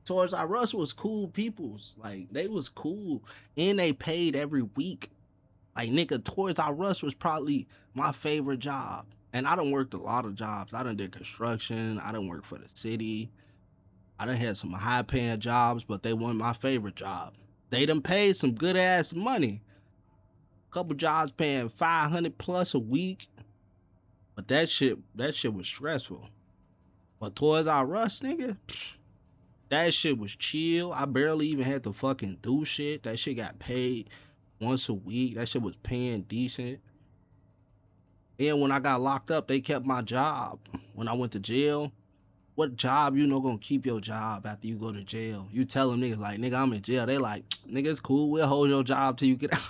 [SPEAKER 2] Toys R Us was cool peoples. Like, they was cool. And they paid every week. Like, nigga, Toys R Us was probably my favorite job. And I done worked a lot of jobs. I done did construction. I done worked for the city. I done had some high-paying jobs, but they weren't my favorite job. They done paid some good-ass money. Couple jobs paying $500 plus a week, but that shit was stressful. But Toys R Us, nigga, that shit was chill. I barely even had to fucking do shit. That shit got paid once a week. That shit was paying decent. And when I got locked up, they kept my job. When I went to jail, what job you know gonna keep your job after you go to jail? You tell them niggas like, nigga, I'm in jail. They like, nigga, it's cool. We'll hold your job till you get out.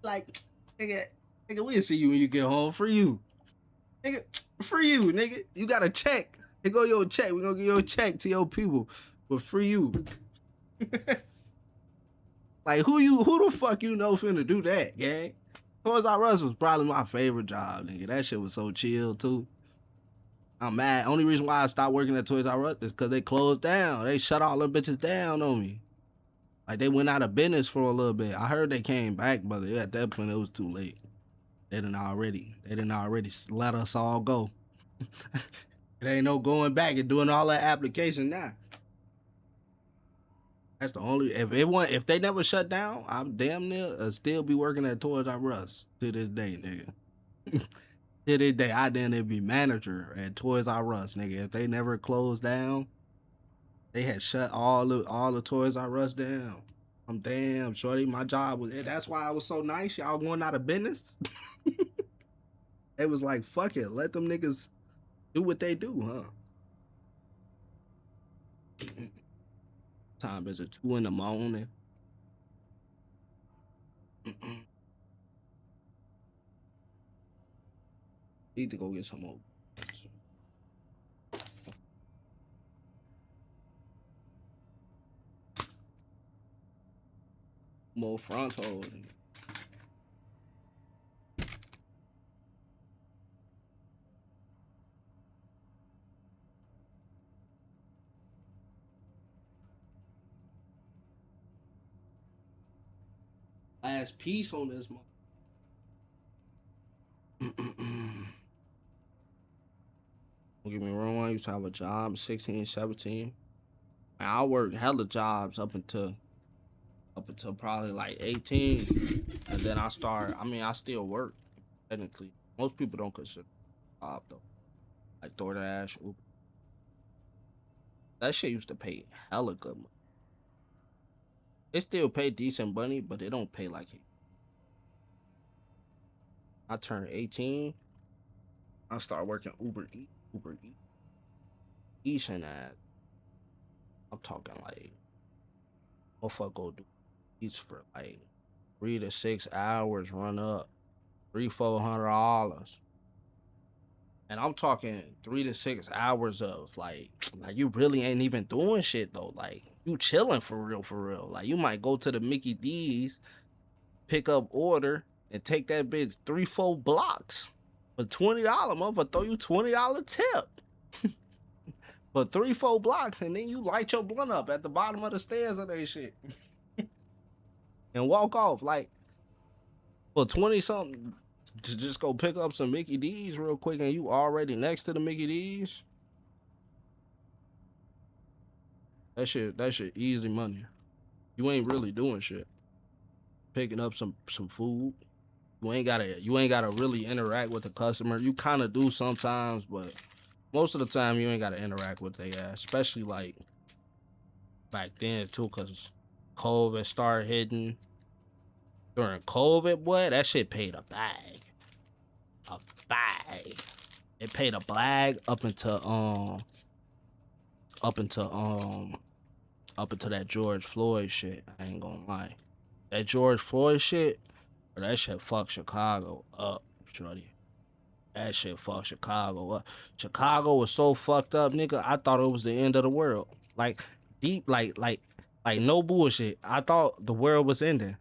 [SPEAKER 2] Like, nigga, we'll see you when you get home. For you. Nigga, for you, nigga. You got a check. They go your check. We gonna give your check to your people. But for you. Like, who the fuck you know finna do that, gang? Toys R Us was probably my favorite job, nigga. That shit was so chill, too. I'm mad. Only reason why I stopped working at Toys R Us is because they closed down. They shut all them bitches down on me. Like, they went out of business for a little bit. I heard they came back, but at that point, it was too late. They didn't already let us all go. It ain't no going back and doing all that application now. That's the only, if they never shut down, I'm damn near still be working at Toys R Us to this day, nigga. To this day, I didn't be manager at Toys R Us, nigga. If they never closed down, they had shut all the Toys R Us down. I'm damn, shorty, my job was, that's why I was so nice. Y'all going out of business. It was like, fuck it, let them niggas do what they do, huh? Time is it 2 in the morning? Need to go get some more. More frontal. Last piece on this one. Don't get me wrong, I used to have a job 16, 17. I worked hella jobs up until probably like 18. And then I still work, technically. Most people don't consider a job though. Like DoorDash, Uber. That shit used to pay hella good money. They still pay decent money, but they don't pay like it. I turned 18. I started working Uber Eats and that. I'm talking like, motherfucker go do eats for like 3 to 6 hours, run up $300-400. And I'm talking 3 to 6 hours of like you really ain't even doing shit though. Like, you chilling for real. Like, you might go to the Mickey D's, pick up order, and take that bitch 3-4 blocks for $20. Motherfucker throw you $20 tip. For 3-4 blocks, and then you light your blunt up at the bottom of the stairs of that shit. And walk off. Like, for 20-something, to just go pick up some Mickey D's real quick and you already next to the Mickey D's. That shit easy money. You ain't really doing shit. Picking up some food. You ain't gotta really interact with the customer. You kind of do sometimes, but most of the time you ain't gotta interact with their ass. Especially like back then too, cause COVID started hitting. During COVID, boy, that shit paid a bag. A bag. It paid a bag up until that George Floyd shit. I ain't gonna lie. That George Floyd shit, that shit fucked Chicago up, shorty. That shit fucked Chicago up. Chicago was so fucked up, nigga. I thought it was the end of the world. Like deep, like no bullshit. I thought the world was ending.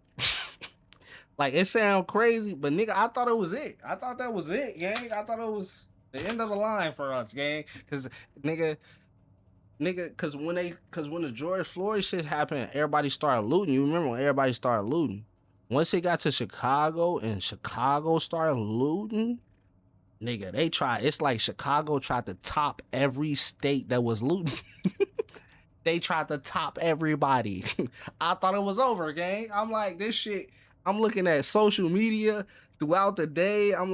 [SPEAKER 2] Like it sound crazy, but nigga, I thought it was it. I thought that was it, gang. I thought it was the end of the line for us, gang. Cause nigga, cause when the George Floyd shit happened, everybody started looting. You remember when everybody started looting? Once it got to Chicago and Chicago started looting, nigga, it's like Chicago tried to top every state that was looting. They tried to top everybody. I thought it was over, gang. I'm like, this shit, I'm looking at social media throughout the day. I'm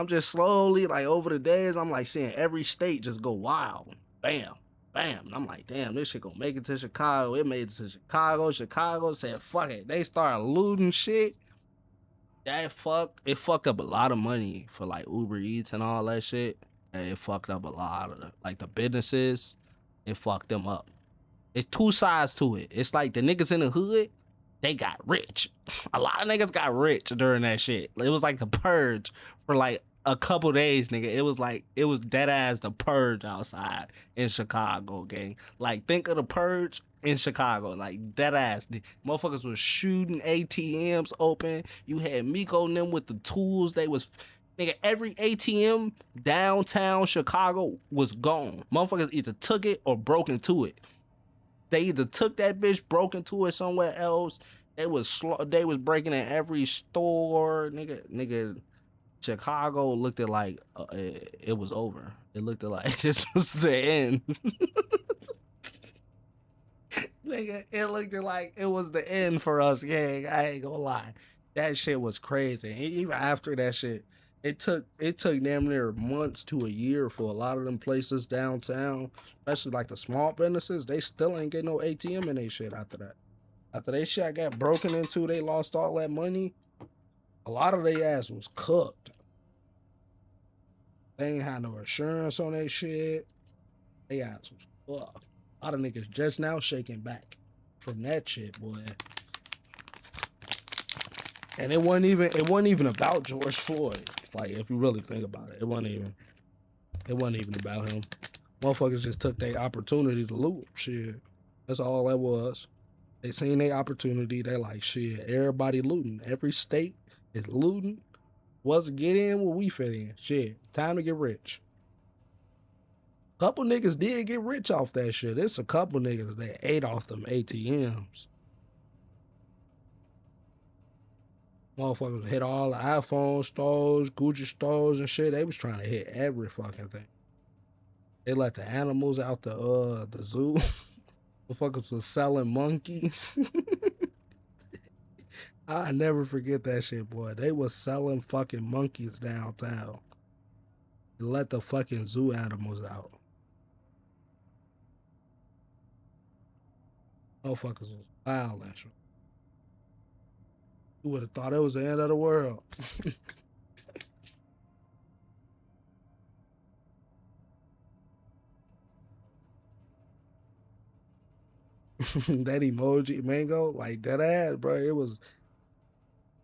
[SPEAKER 2] just slowly, like, over the days, I'm like seeing every state just go wild. Bam, bam. And I'm like, damn, this shit gonna make it to Chicago. It made it to Chicago. Chicago said, fuck it. They started looting shit. It fucked up a lot of money for, like, Uber Eats and all that shit. And it fucked up a lot of the businesses. It fucked them up. It's two sides to it. It's like the niggas in the hood, they got rich. A lot of niggas got rich during that shit. It was like the purge for like a couple days, nigga. It was dead ass the purge outside in Chicago, gang. Like, think of the purge in Chicago. Like, dead ass. The motherfuckers was shooting ATMs open. You had Miko and them with the tools. They was... Nigga, every ATM downtown Chicago was gone. Motherfuckers either took it or broke into it. They either took that bitch, broke into it somewhere else. They was breaking in every store. Nigga, Chicago looked at like it was over. It looked at like this was the end. Nigga, it looked at like it was the end for us, gang. I ain't gonna lie. That shit was crazy. And even after that shit, it took damn near months to a year for a lot of them places downtown, especially like the small businesses. They still ain't get no ATM in they shit after that. After they shit got broken into, they lost all that money. A lot of their ass was cooked. They ain't had no insurance on their shit. They ass was fucked. A lot of niggas just now shaking back from that shit, boy. And it wasn't even about George Floyd. Like, if you really think about it, it wasn't even about him. Motherfuckers just took their opportunity to loot. Shit. That's all that was. They seen their opportunity. They like, shit, everybody looting. Every state is looting. What's get in, what we fit in. Shit. Time to get rich. Couple niggas did get rich off that shit. It's a couple niggas that ate off them ATMs. Motherfuckers hit all the iPhone stores, Gucci stores and shit. They was trying to hit every fucking thing. They let the animals out the zoo. Motherfuckers was selling monkeys. I never forget that shit, boy. They was selling fucking monkeys downtown. They let the fucking zoo animals out. Motherfuckers was wild and shit. Who would have thought it was the end of the world? That emoji, mango, like that ass, bro. It was,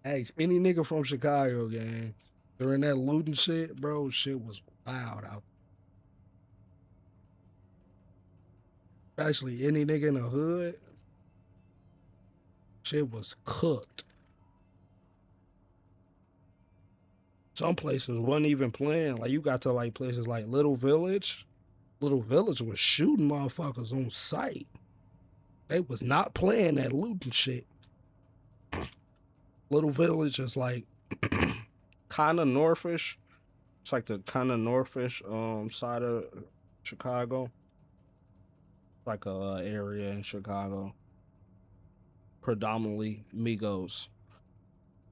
[SPEAKER 2] hey, any nigga from Chicago, gang, during that looting shit, bro, shit was wild out. Especially any nigga in the hood, shit was cooked. Some places wasn't even playing. Like, you got to, like, places like Little Village. Little Village was shooting motherfuckers on sight. They was not playing that looting shit. Little Village is like kind of northish. It's like the kind of northish side of Chicago. Like a area in Chicago. Predominantly Migos.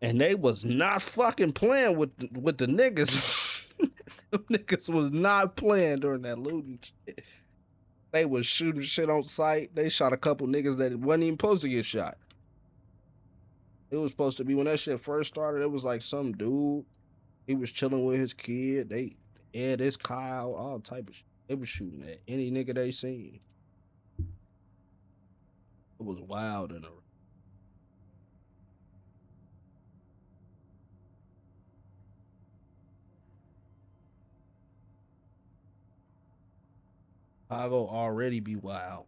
[SPEAKER 2] And they was not fucking playing with the niggas. Them niggas was not playing during that looting shit. They was shooting shit on sight. They shot a couple niggas that wasn't even supposed to get shot. It was supposed to be when that shit first started. It was like some dude. He was chilling with his kid. They had this Kyle, all type of shit. They was shooting at any nigga they seen. It was wild in the Chicago already be wild.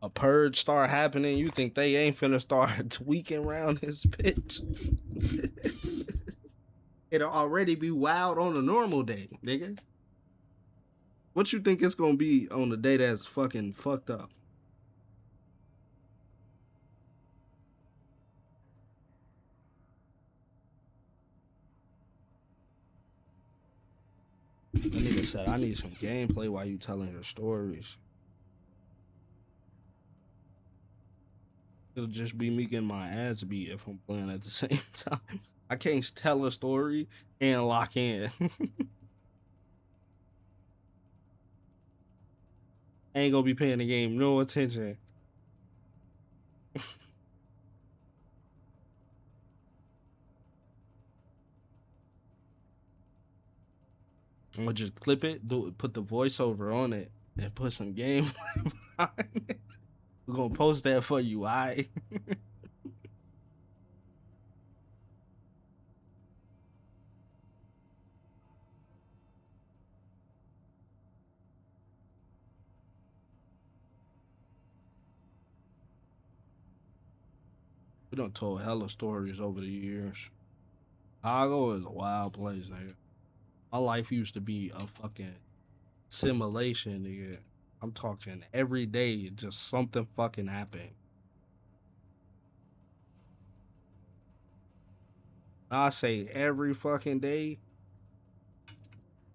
[SPEAKER 2] A purge start happening, you think they ain't finna start tweaking around his bitch? It'll already be wild on a normal day, nigga. What you think it's gonna be on the day that's fucking fucked up? That nigga said, I need some gameplay while you telling your stories. It'll just be me getting my ass beat if I'm playing at the same time. I can't tell a story and lock in. I ain't gonna be paying the game no attention. I'm gonna just clip it, put the voiceover on it, and put some gameplay behind it. We're gonna post that for you, alright? We done told hella stories over the years. Chicago is a wild place, nigga. My life used to be a fucking simulation, nigga. I'm talking every day, just something fucking happened. I say every fucking day.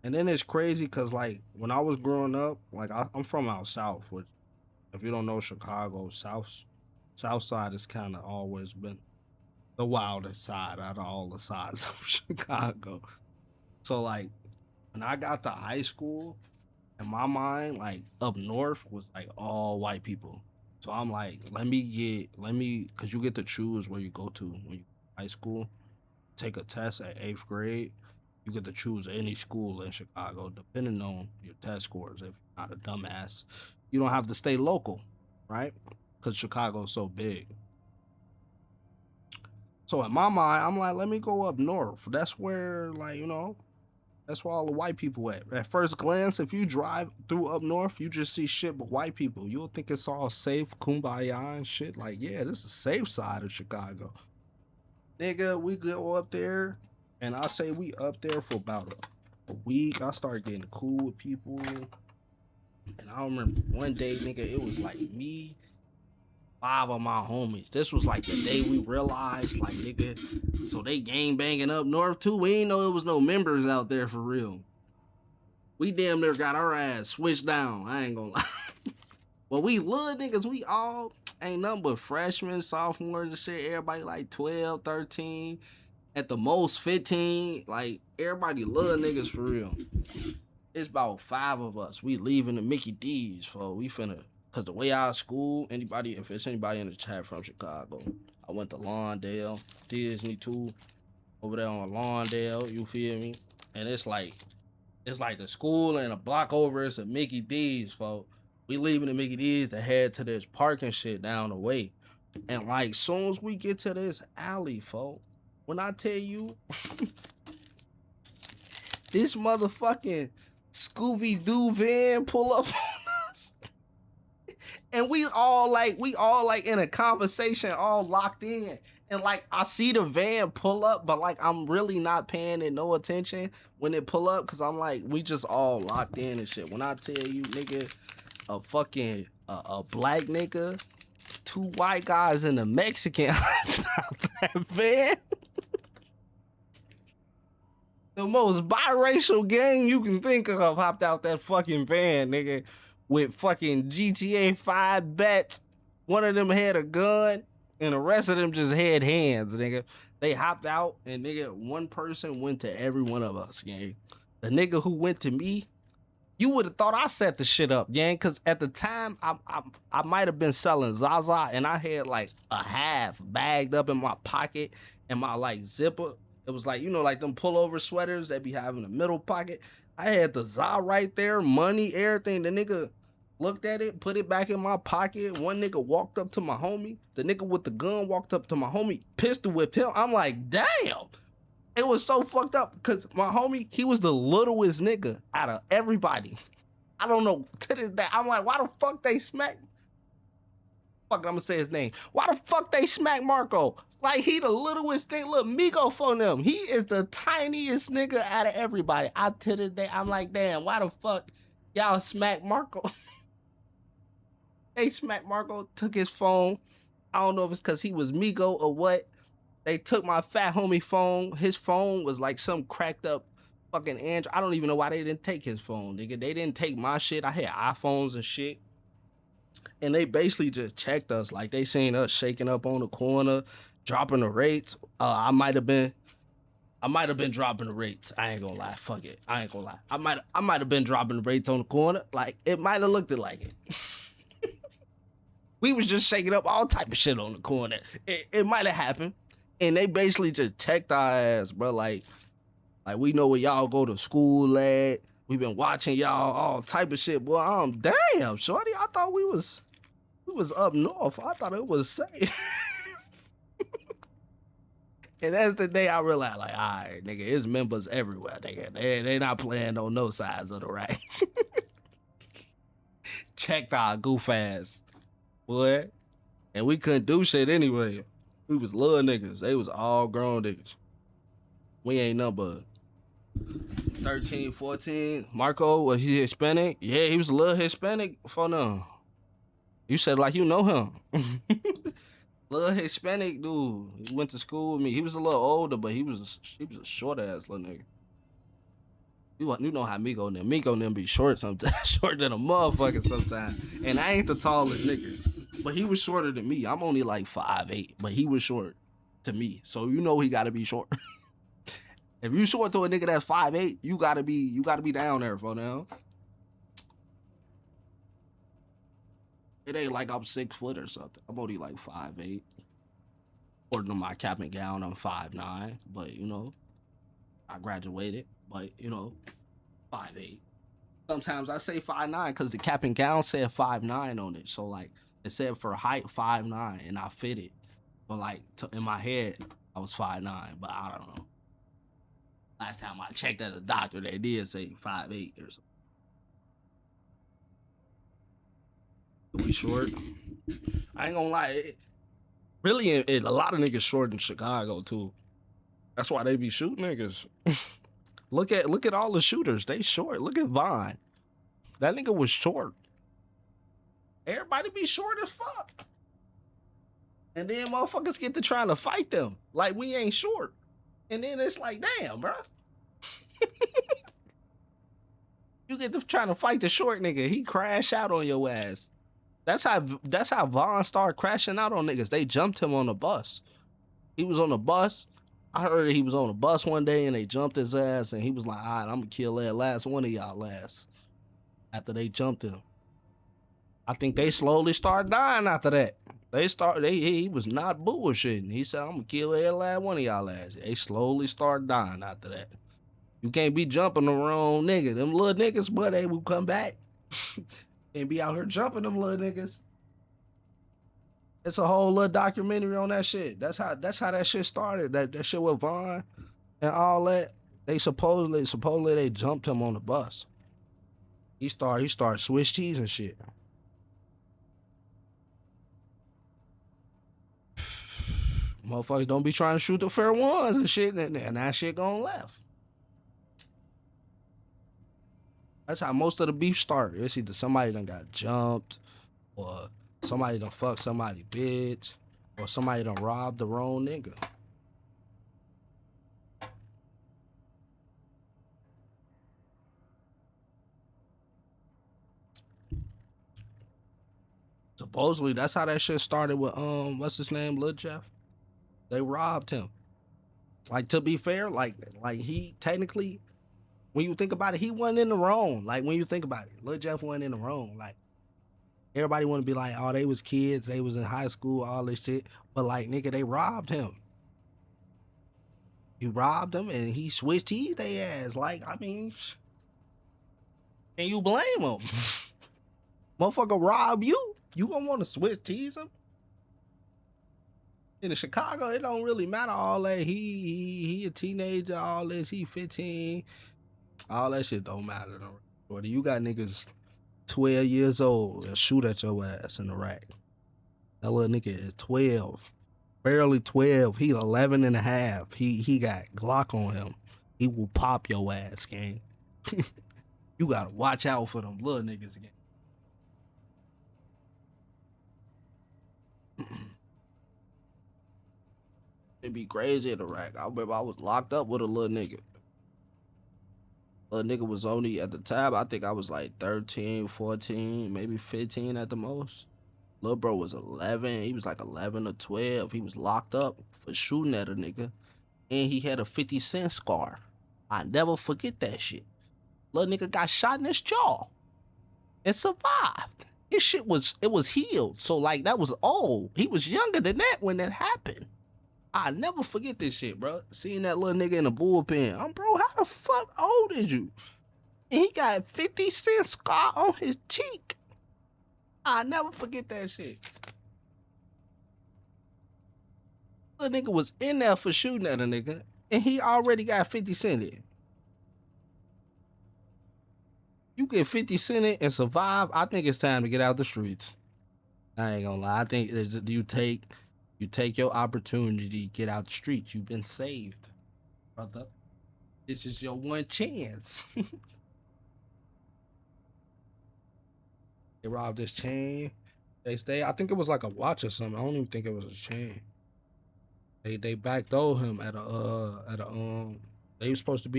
[SPEAKER 2] And then it's crazy because, like, when I was growing up, like, I'm from out south, which, if you don't know Chicago, south side has kind of always been the wildest side out of all the sides of Chicago. So, like, when I got to high school, in my mind, like, up north was, like, all white people. So I'm like, because you get to choose where you go to when you high school. Take a test at 8th grade. You get to choose any school in Chicago, depending on your test scores. If you're not a dumbass, you don't have to stay local, right? Because Chicago's so big. So in my mind, I'm like, let me go up north. That's where, like, you know, that's where all the white people at. At first glance, if you drive through up north, you just see shit but white people. You'll think it's all safe, kumbaya and shit. Like, yeah, this is the safe side of Chicago. Nigga, we go up there, and I say we up there for about a week. I started getting cool with people. And I remember one day, nigga, it was like me, 5 of my homies. This was like the day we realized, like, nigga, so they gang banging up north too. We ain't know there was no members out there for real. We damn near got our ass switched down. I ain't gonna lie. Well, we little niggas, we all ain't nothing but freshmen, sophomores and shit. Everybody like 12, 13, at the most 15. Like, everybody little niggas for real. It's about 5 of us. We leaving the Mickey D's, for we finna. Cause the way our school, if it's anybody in the chat from Chicago, I went to Lawndale, Disney too, over there on Lawndale, you feel me? And it's like the school and a block over, it's a Mickey D's, folks. We leaving the Mickey D's to head to this parking shit down the way. And like, soon as we get to this alley, folks, when I tell you, this motherfucking Scooby-Doo van pull up on us. And we all like in a conversation, all locked in. And like, I see the van pull up, but like, I'm really not paying it no attention when it pull up, because I'm like, we just all locked in and shit. When I tell you, nigga, a fucking a black nigga, 2 white guys and a Mexican that van. The most biracial gang you can think of hopped out that fucking van, nigga, with fucking GTA 5 bets. One of them had a gun, and the rest of them just had hands, nigga. They hopped out, and nigga, one person went to every one of us, gang. The nigga who went to me, you would have thought I set the shit up, gang, because at the time, I might have been selling Zaza, and I had like a half bagged up in my pocket and my like zipper. It was like, you know, like them pullover sweaters that be having a middle pocket. I had the za right there, money, everything. The nigga looked at it, put it back in my pocket. One nigga walked up to my homie. The nigga with the gun walked up to my homie, pistol whipped him. I'm like, damn. It was so fucked up because my homie, he was the littlest nigga out of everybody. I don't know, to this day, I'm like, why the fuck they smack? Fuck it, I'm gonna say his name. Why the fuck they smack Marco? Like, he the littlest thing, little Migo for them. He is the tiniest nigga out of everybody. To this day, I'm like, damn, why the fuck y'all smack Marco? They smacked Marco, took his phone. I don't know if it's because he was Migo or what. They took my fat homie phone. His phone was like some cracked up fucking Android. I don't even know why they didn't take his phone, nigga. They didn't take my shit. I had iPhones and shit. And they basically just checked us. Like, they seen us shaking up on the corner, dropping the rates. I might have been dropping the rates. I ain't gonna lie. Fuck it. I ain't gonna lie. I might have been dropping the rates on the corner. Like, it might have looked like it. We was just shaking up all type of shit on the corner. It might have happened. And they basically just checked our ass, bro. Like we know where y'all go to school at. We been watching y'all, all type of shit. Boy, damn, shorty. I thought we was up north. I thought it was safe. And that's the day I realized, like, all right, nigga, it's members everywhere, nigga. They not playing on no sides of the right. Checked our goof ass, boy. And we couldn't do shit anyway. We was little niggas. They was all grown niggas. We ain't nothing but 13, 14. Marco, was he Hispanic? Yeah, he was a little Hispanic for them. You said like you know him. Little Hispanic dude. He went to school with me. He was a little older, but he was a short ass little nigga. You know how Migo and them be short sometimes, shorter than a motherfucker sometimes. And I ain't the tallest nigga, but he was shorter than me. I'm only like 5'8", but he was short to me. So you know he gotta be short. If you short to a nigga that's 5'8", you gotta be down there for now. It ain't like I'm 6 foot or something. I'm only like 5'8". According to my cap and gown, I'm 5'9", but you know, I graduated, but you know, 5'8". Sometimes I say 5'9" because the cap and gown said 5'9" on it. So like it said for height 5'9", and I fit it. But like in my head, I was 5'9", but I don't know. Last time I checked at the doctor, they did say 5'8" or something. We short. I ain't gonna lie. Really, a lot of niggas short in Chicago too. That's why they be shooting niggas. Look at all the shooters. They short. Look at Vaughn. That nigga was short. Everybody be short as fuck. And then motherfuckers get to trying to fight them like we ain't short. And then it's like, damn, bro. You get to trying to fight the short nigga. He crash out on your ass. That's how Vaughn started crashing out on niggas. They jumped him on the bus. He was on the bus. I heard he was on a bus one day and they jumped his ass and he was like, all right, I'm gonna kill that last one of y'all last. After they jumped him. I think they slowly started dying after that. He was not bullshitting. He said, I'm gonna kill that last one of y'all last. They slowly started dying after that. You can't be jumping the wrong nigga. Them little niggas, but they will come back. And be out here jumping them little niggas. It's a whole little documentary on that shit. That's how that shit started. That shit with Vaughn and all that. They supposedly they jumped him on the bus. He started Swiss cheese and shit. Motherfuckers don't be trying to shoot the fair ones and shit, and that shit gone left. That's how most of the beef start. It's either somebody done got jumped, or somebody done fucked somebody bitch, or somebody done robbed the wrong nigga. Supposedly, that's how that shit started with what's his name, Lil Jeff. They robbed him. Like, to be fair, like he technically, when you think about it, he wasn't in the wrong. Like, when you think about it, Lil Jeff wasn't in the wrong. Like, everybody want to be like, oh, they was kids, they was in high school, all this shit. But like, nigga, they robbed him. You robbed him, and he switched teeth they ass. Like, I mean, can you blame him? Motherfucker rob you? You gonna want to switch teeth him? In Chicago, it don't really matter all that. He a teenager, all this. He 15. All that shit don't matter. But you got niggas 12 years old that shoot at your ass in the rack. That little nigga is 12. Barely 12. He 11 and a half. He got Glock on him. He will pop your ass, gang. You gotta watch out for them little niggas, gang. It'd be crazy in the rack. I remember I was locked up with a little nigga. Little nigga was only, at the time, I think I was like 13, 14, maybe 15 at the most. Little bro was 11. He was like 11 or 12. He was locked up for shooting at a nigga. And he had a 50 Cent scar. I never forget that shit. Little nigga got shot in his jaw and survived. His shit was healed. So like, that was old. He was younger than that when that happened. I never forget this shit, bro. Seeing that little nigga in the bullpen. Bro, how the fuck old is you? And he got 50 Cent scar on his cheek. I never forget that shit. Little nigga was in there for shooting at a nigga, and he already got 50 Cent in. You get 50 Cent in and survive, I think it's time to get out the streets. I ain't gonna lie. I think you take your opportunity, get out the streets. You've been saved, brother. This is your one chance. They robbed his chain. I think it was like a watch or something. I don't even think it was a chain. They backdoored him at a they were supposed to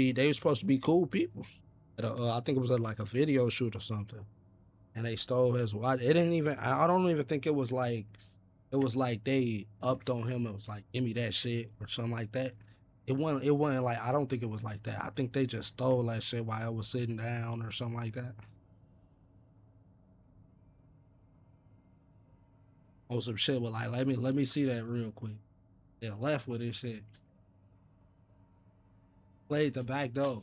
[SPEAKER 2] be cool people. I think it was at like a video shoot or something. And they stole his watch. It didn't even, I don't even think it was like they upped on him. It was like, give me that shit or something like that. It wasn't like, I don't think it was like that. I think they just stole that shit while I was sitting down or something like that. Or some shit with like, let me see that real quick. They left with this shit. Played the back door.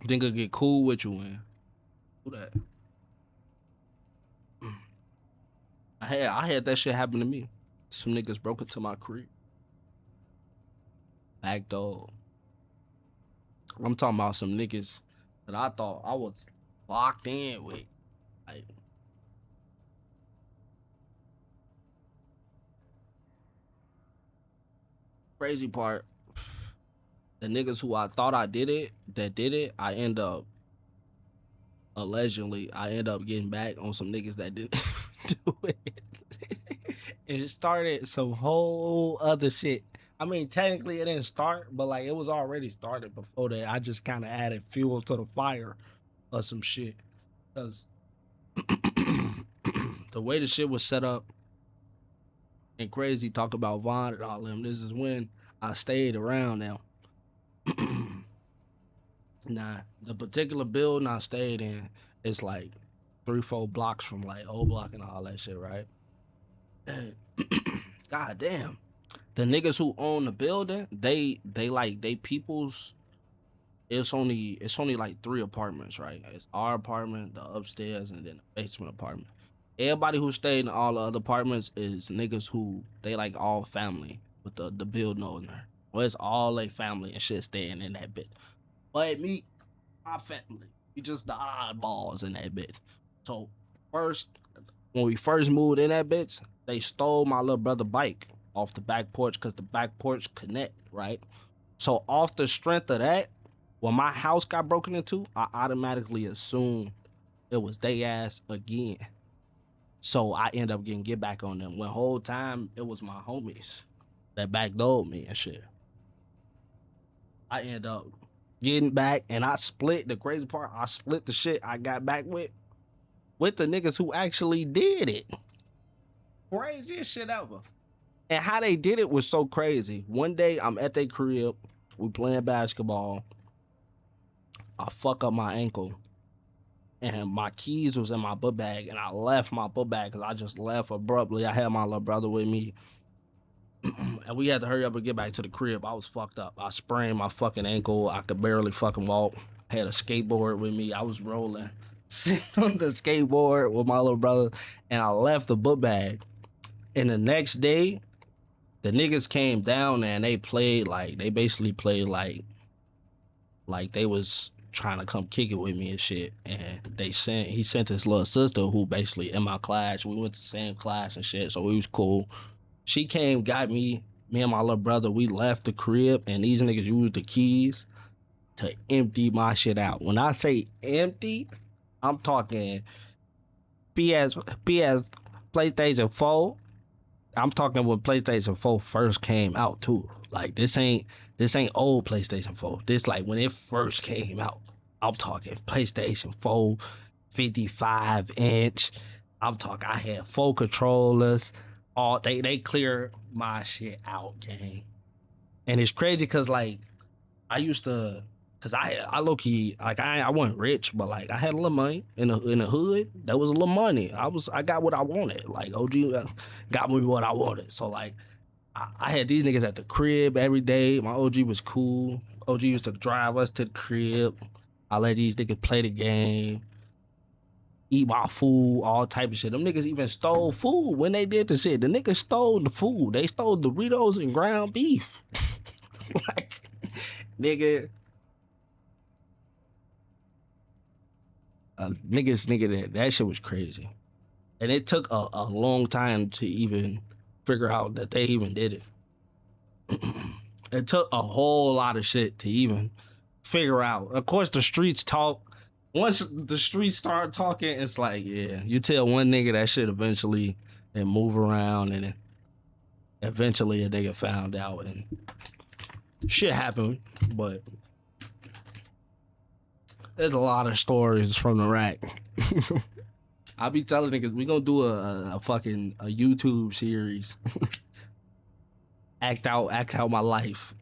[SPEAKER 2] Think I'll get cool with you, man. Who that? I had that shit happen to me. Some niggas broke into my crib. Back door. I'm talking about some niggas that I thought I was locked in with. Like, crazy part, the niggas who I thought I did it, I end up getting back on some niggas that didn't do it. It started some whole other shit. I mean, technically it didn't start, but like it was already started before that. I just kind of added fuel to the fire or some shit. Because the way the shit was set up, and crazy talk about Vaughn and all them, this is when I stayed around now. Nah, the particular building I stayed in is like 3-4 blocks from like O Block and all that shit, right? And God damn. The niggas who own the building, they peoples. It's only like 3 apartments, right? It's our apartment, the upstairs, and then the basement apartment. Everybody who stayed in all the other apartments is niggas who they like all family with the building owner. Well, it's all a family and shit staying in that bitch. But me, my family, we just the oddballs in that bitch. So when we first moved in that bitch, they stole my little brother's bike off the back porch because the back porch connect, right? So off the strength of that, when my house got broken into, I automatically assumed it was they ass again. So I end up getting get back on them. When whole time it was my homies that backdoored me and shit. I end up getting back, and I split. The crazy part, I split the shit I got back with the niggas who actually did it. Craziest shit ever. And how they did it was so crazy. One day I'm at their crib, we playing basketball. I fuck up my ankle, and my keys was in my book bag, and I left my book bag because I just left abruptly. I had my little brother with me, and we had to hurry up and get back to the crib. I was fucked up. I sprained my fucking ankle. I could barely fucking walk. Had a skateboard with me. I was rolling, sitting on the skateboard with my little brother, and I left the book bag. And the next day, the niggas came down there and they basically played like they was trying to come kick it with me and shit. And he sent his little sister who basically in my class. We went to the same class and shit, so we was cool. She came, got me and my little brother, we left the crib, and these niggas used the keys to empty my shit out. When I say empty, I'm talking PS PlayStation 4. I'm talking when PlayStation 4 first came out too. Like this ain't old PlayStation 4. This like when it first came out. I'm talking PlayStation 4, 55-inch. I'm talking I had 4 controllers. All they clear my shit out, gang. And it's crazy cause like I used to, cause I low key, like I wasn't rich, but like I had a little money in the hood. That was a little money. I got what I wanted. Like OG got me what I wanted. So like I had these niggas at the crib every day. My OG was cool. OG used to drive us to the crib. I let these niggas play the game, eat my food, all type of shit. Them niggas even stole food when they did the shit. The niggas stole the food. They stole Doritos and ground beef. Like, nigga. That shit was crazy. And it took a long time to even figure out that they even did it. It took a whole lot of shit to even figure out. Of course, the streets talk. Once the streets start talking, it's like, yeah, you tell one nigga that shit eventually and move around, and eventually a nigga found out and shit happened. But there's a lot of stories from the rack. I be telling niggas we gonna do a fucking YouTube series. act out my life.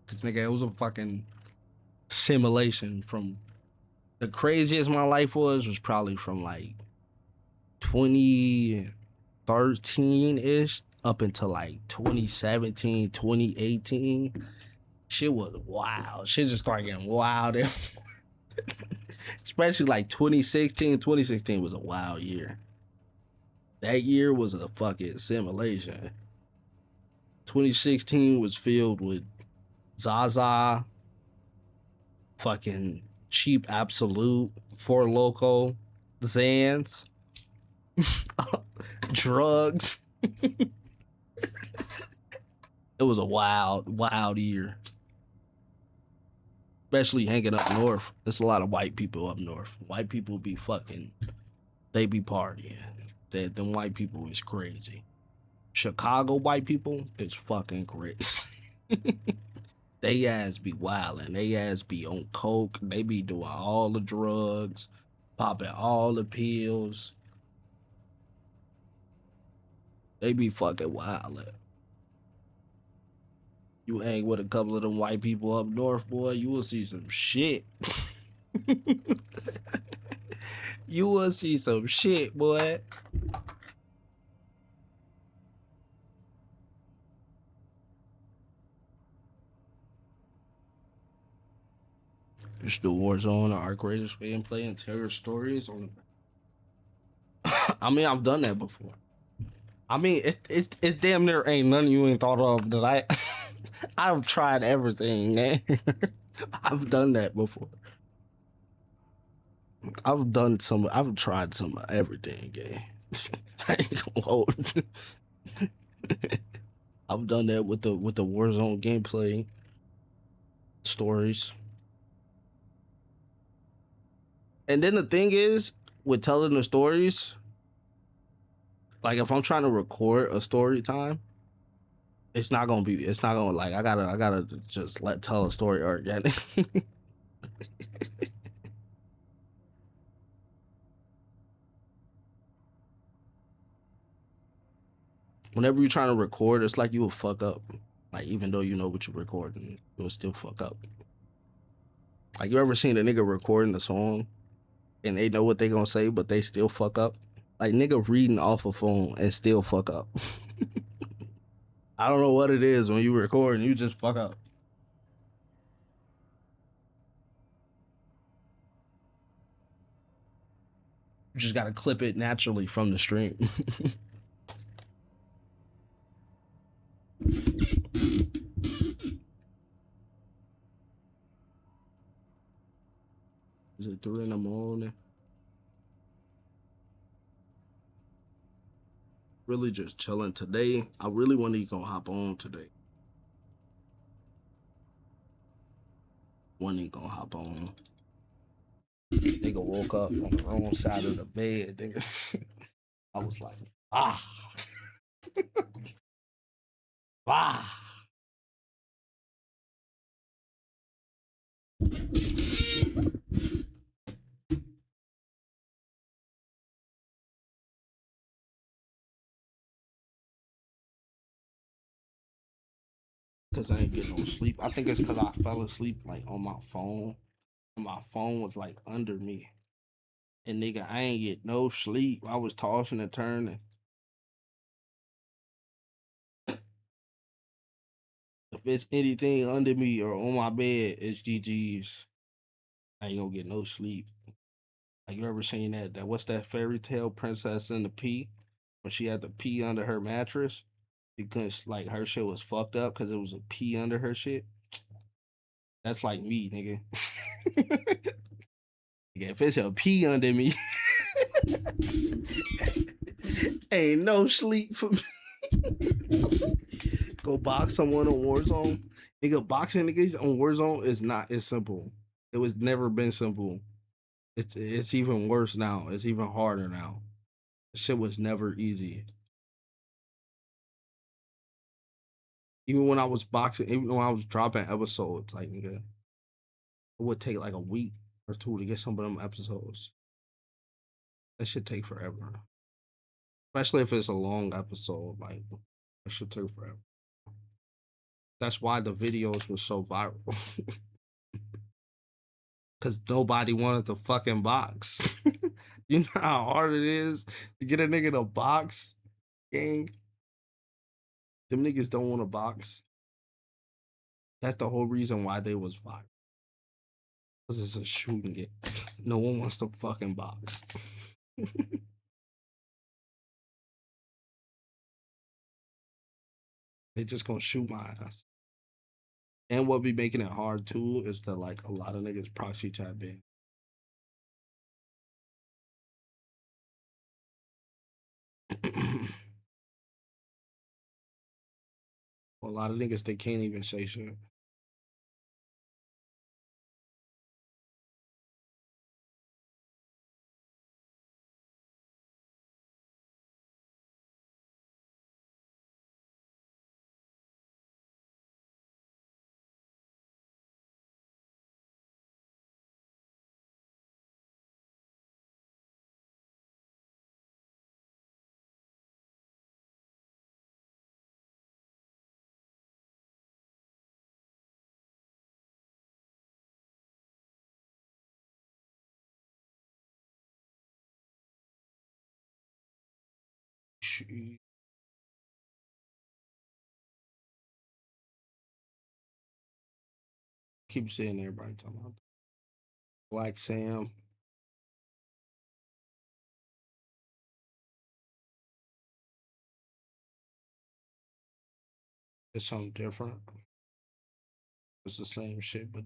[SPEAKER 2] Cause nigga, it was a fucking simulation. From the craziest my life was probably from like 2013-ish up until like 2017, 2018. Shit was wild. Shit just started getting wild. Especially like 2016. 2016 was a wild year. That year was a fucking simulation. 2016 was filled with Zaza, fucking Cheap Absolute, Four Loko, Zans, drugs. It was a wild year. Especially hanging up north. There's a lot of white people up north. White people be fucking, they be partying. Them white people is crazy. Chicago white people is fucking crazy. They ass be wildin'. They ass be on coke. They be doing all the drugs, popping all the pills. They be fucking wildin'. You hang with a couple of them white people up north, boy, you will see some shit. You will see some shit, boy. It's the Warzone, our greatest gameplay and terror stories on the. I mean, I've done that before. I mean, it's damn near ain't none you ain't thought of that I. I've tried everything, man. I've done that before. I've tried some of everything, gang. I ain't gonna hold you. I've done that with the Warzone gameplay stories. And then the thing is, with telling the stories, like if I'm trying to record a story time, It's not gonna be. It's not gonna like. I gotta just tell a story organic. Whenever you're trying to record, it's like you will fuck up. Like even though you know what you're recording, you'll still fuck up. Like you ever seen a nigga recording a song and they know what they gonna say, but they still fuck up? Like nigga reading off a phone and still fuck up. I don't know what it is when you record and you just fuck up. You just gotta clip it naturally from the stream. Is it 3 in the morning? Really just chilling today. I really wasn't even gonna hop on today. Wasn't even gonna hop on. Nigga woke up on the wrong side of the bed, nigga. I was like, Cause I ain't getting no sleep. I think it's cause I fell asleep like on my phone. And my phone was like under me. And nigga, I ain't get no sleep. I was tossing and turning. If it's anything under me or on my bed, it's GG's. I ain't gonna get no sleep. Like you ever seen that what's that fairy tale Princess and the Pea? When she had the pea under her mattress? Because like her shit was fucked up because it was a pea under her shit. That's like me, nigga. If it's a pea under me, ain't no sleep for me. Go box someone on Warzone. Nigga, boxing niggas on Warzone is not as simple. It was never been simple. It's even worse now. It's even harder now. Shit was never easy. Even when I was boxing, even when I was dropping episodes, like nigga, it would take like a week or two to get some of them episodes. That should take forever. Especially if it's a long episode, like it should take forever. That's why the videos were so viral. Cause nobody wanted to fucking box. You know how hard it is to get a nigga to box, gang? Them niggas don't want to box. That's the whole reason why they was viral. Cause it's a shooting game. No one wants to fucking box. They just gonna shoot my ass. And what be making it hard too is that like a lot of niggas proxy chat ban. A lot of niggas they can't even say shit. Keep seeing everybody talking about Black Sam. It's something different. It's the same shit, but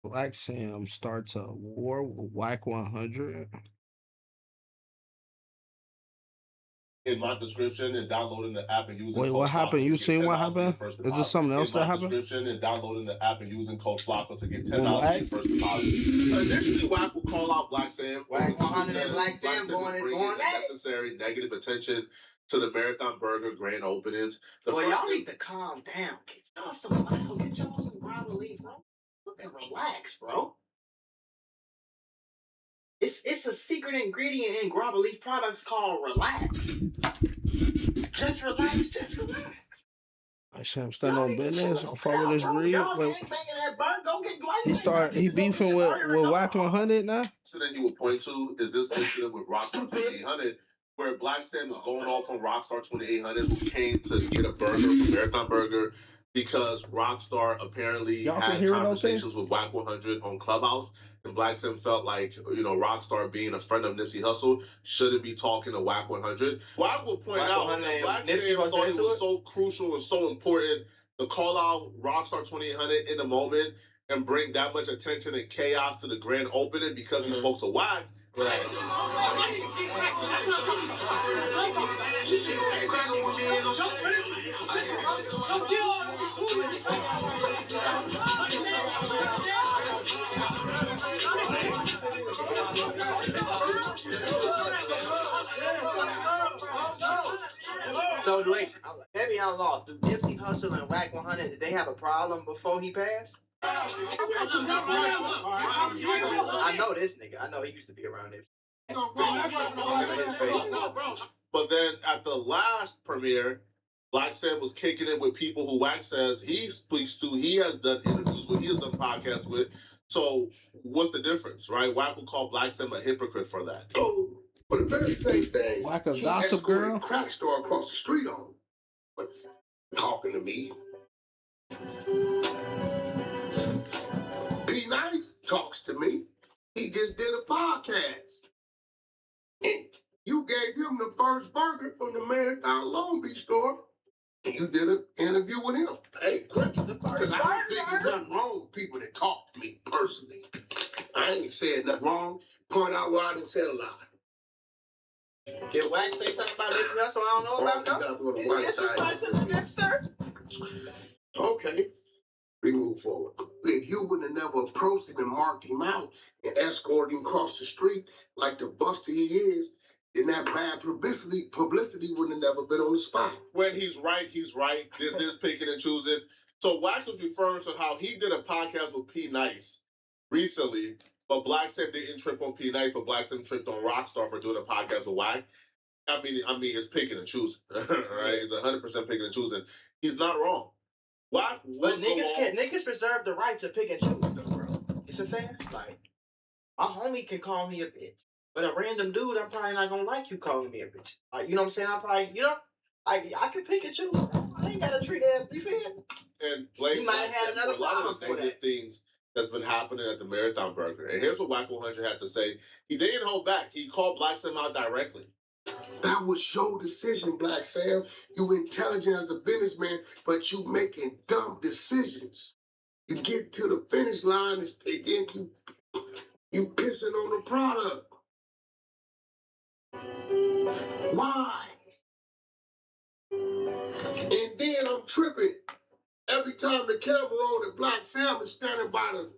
[SPEAKER 2] Black Sam starts a war with Whack 100.
[SPEAKER 5] in my description and downloading the app and using
[SPEAKER 2] Wait,
[SPEAKER 5] code
[SPEAKER 2] what happened?
[SPEAKER 5] Flacco
[SPEAKER 2] You
[SPEAKER 5] to get
[SPEAKER 2] seen what
[SPEAKER 5] $10 to your
[SPEAKER 2] happened?
[SPEAKER 5] first
[SPEAKER 2] Is there
[SPEAKER 5] deposit.
[SPEAKER 2] something else
[SPEAKER 5] In my
[SPEAKER 2] that happened?
[SPEAKER 5] description and downloading the app and using code Flacco to get $10
[SPEAKER 2] Well,
[SPEAKER 5] to
[SPEAKER 2] Wack?
[SPEAKER 5] your first deposit. Initially, Wack will call out Black Sam.
[SPEAKER 2] Wack 100
[SPEAKER 5] says
[SPEAKER 2] and Black Sam
[SPEAKER 5] is
[SPEAKER 2] going
[SPEAKER 5] bringing
[SPEAKER 2] at it.
[SPEAKER 5] unnecessary negative attention to the Marathon Burger grand openings.
[SPEAKER 2] Well, y'all need to calm down. Get y'all some ground relief, bro. Look and relax, bro. It's a secret ingredient in ground relief products called relax. Just relax, just relax. I said I'm standing on business. I'm following this breed. He beefing with Wack 100 now?
[SPEAKER 5] Incident you would point to is this incident with Rockstar 2800, where Black Sam was going off on Rockstar 2800, who came to get a burger from Marathon Burger because Rockstar apparently had conversations with Wack 100 on Clubhouse. And Black Sam felt like, Rockstar being a friend of Nipsey Hussle shouldn't be talking to Wack 100. Wack will point out that Black Sam thought it was so crucial and so important to call out Rockstar 2800 in the moment and bring that much attention and chaos to the grand opening because he spoke to Wack.
[SPEAKER 2] So wait, maybe I'm lost. Do Nipsey Hussle and Wack 100, did they have a problem before he passed? I know this nigga. I know he used to be around Nipsey.
[SPEAKER 5] But then at the last premiere, Black Sam was kicking it with people who Wack says he speaks to, he has done interviews with, he has done podcasts with. So what's the difference, right? Wack will call Black Sam a hypocrite for that.
[SPEAKER 6] Oh, but the very same thing.
[SPEAKER 2] Wack a gossip girl?
[SPEAKER 6] A crack store across the street on. But talking to me. P Nice talks to me. He just did a podcast. And you gave him the first burger from the Marathon Long Beach store. And you did an interview with him. Hey, quick. Because I don't think there's nothing wrong with people that talk to me personally. I ain't said nothing wrong. Point out where I done said a lie.
[SPEAKER 2] Did Wack say something about Nipsey Hussle I don't know about, though? Disrespect to the Nipster?
[SPEAKER 6] Okay. We move forward. If you would have never approached him and marked him out and escorted him across the street like the buster he is, then that bad publicity would have never been on the spot.
[SPEAKER 5] When he's right, he's right. This is picking and choosing. So Wack was referring to how he did a podcast with P Nice recently, but Black Sam didn't trip on P Nice, but Black Sam tripped on Rockstar for doing a podcast with Wack. I mean, it's picking and choosing, right? It's 100% picking and choosing. He's not wrong. Wack
[SPEAKER 2] but niggas reserve the right to pick and choose, though, bro. You see what I'm saying? Like, my homie can call me a bitch, but a random dude, I'm probably not gonna like you calling me a bitch. Like, you know what I'm saying? I'm probably, I can pick and choose. Bro. I ain't gotta treat that. You feel?
[SPEAKER 5] And Blake
[SPEAKER 2] might have had another
[SPEAKER 5] a lot of the negative things that's been happening at the Marathon Burger. And here's what Wack 100 had to say. He didn't hold back. He called Black Sam out directly.
[SPEAKER 6] That was your decision, Black Sam. You intelligent as a businessman, but you making dumb decisions. You get to the finish line and then you pissing on the product. Why? And then I'm tripping. Every time the camera on and Black Sam is standing by the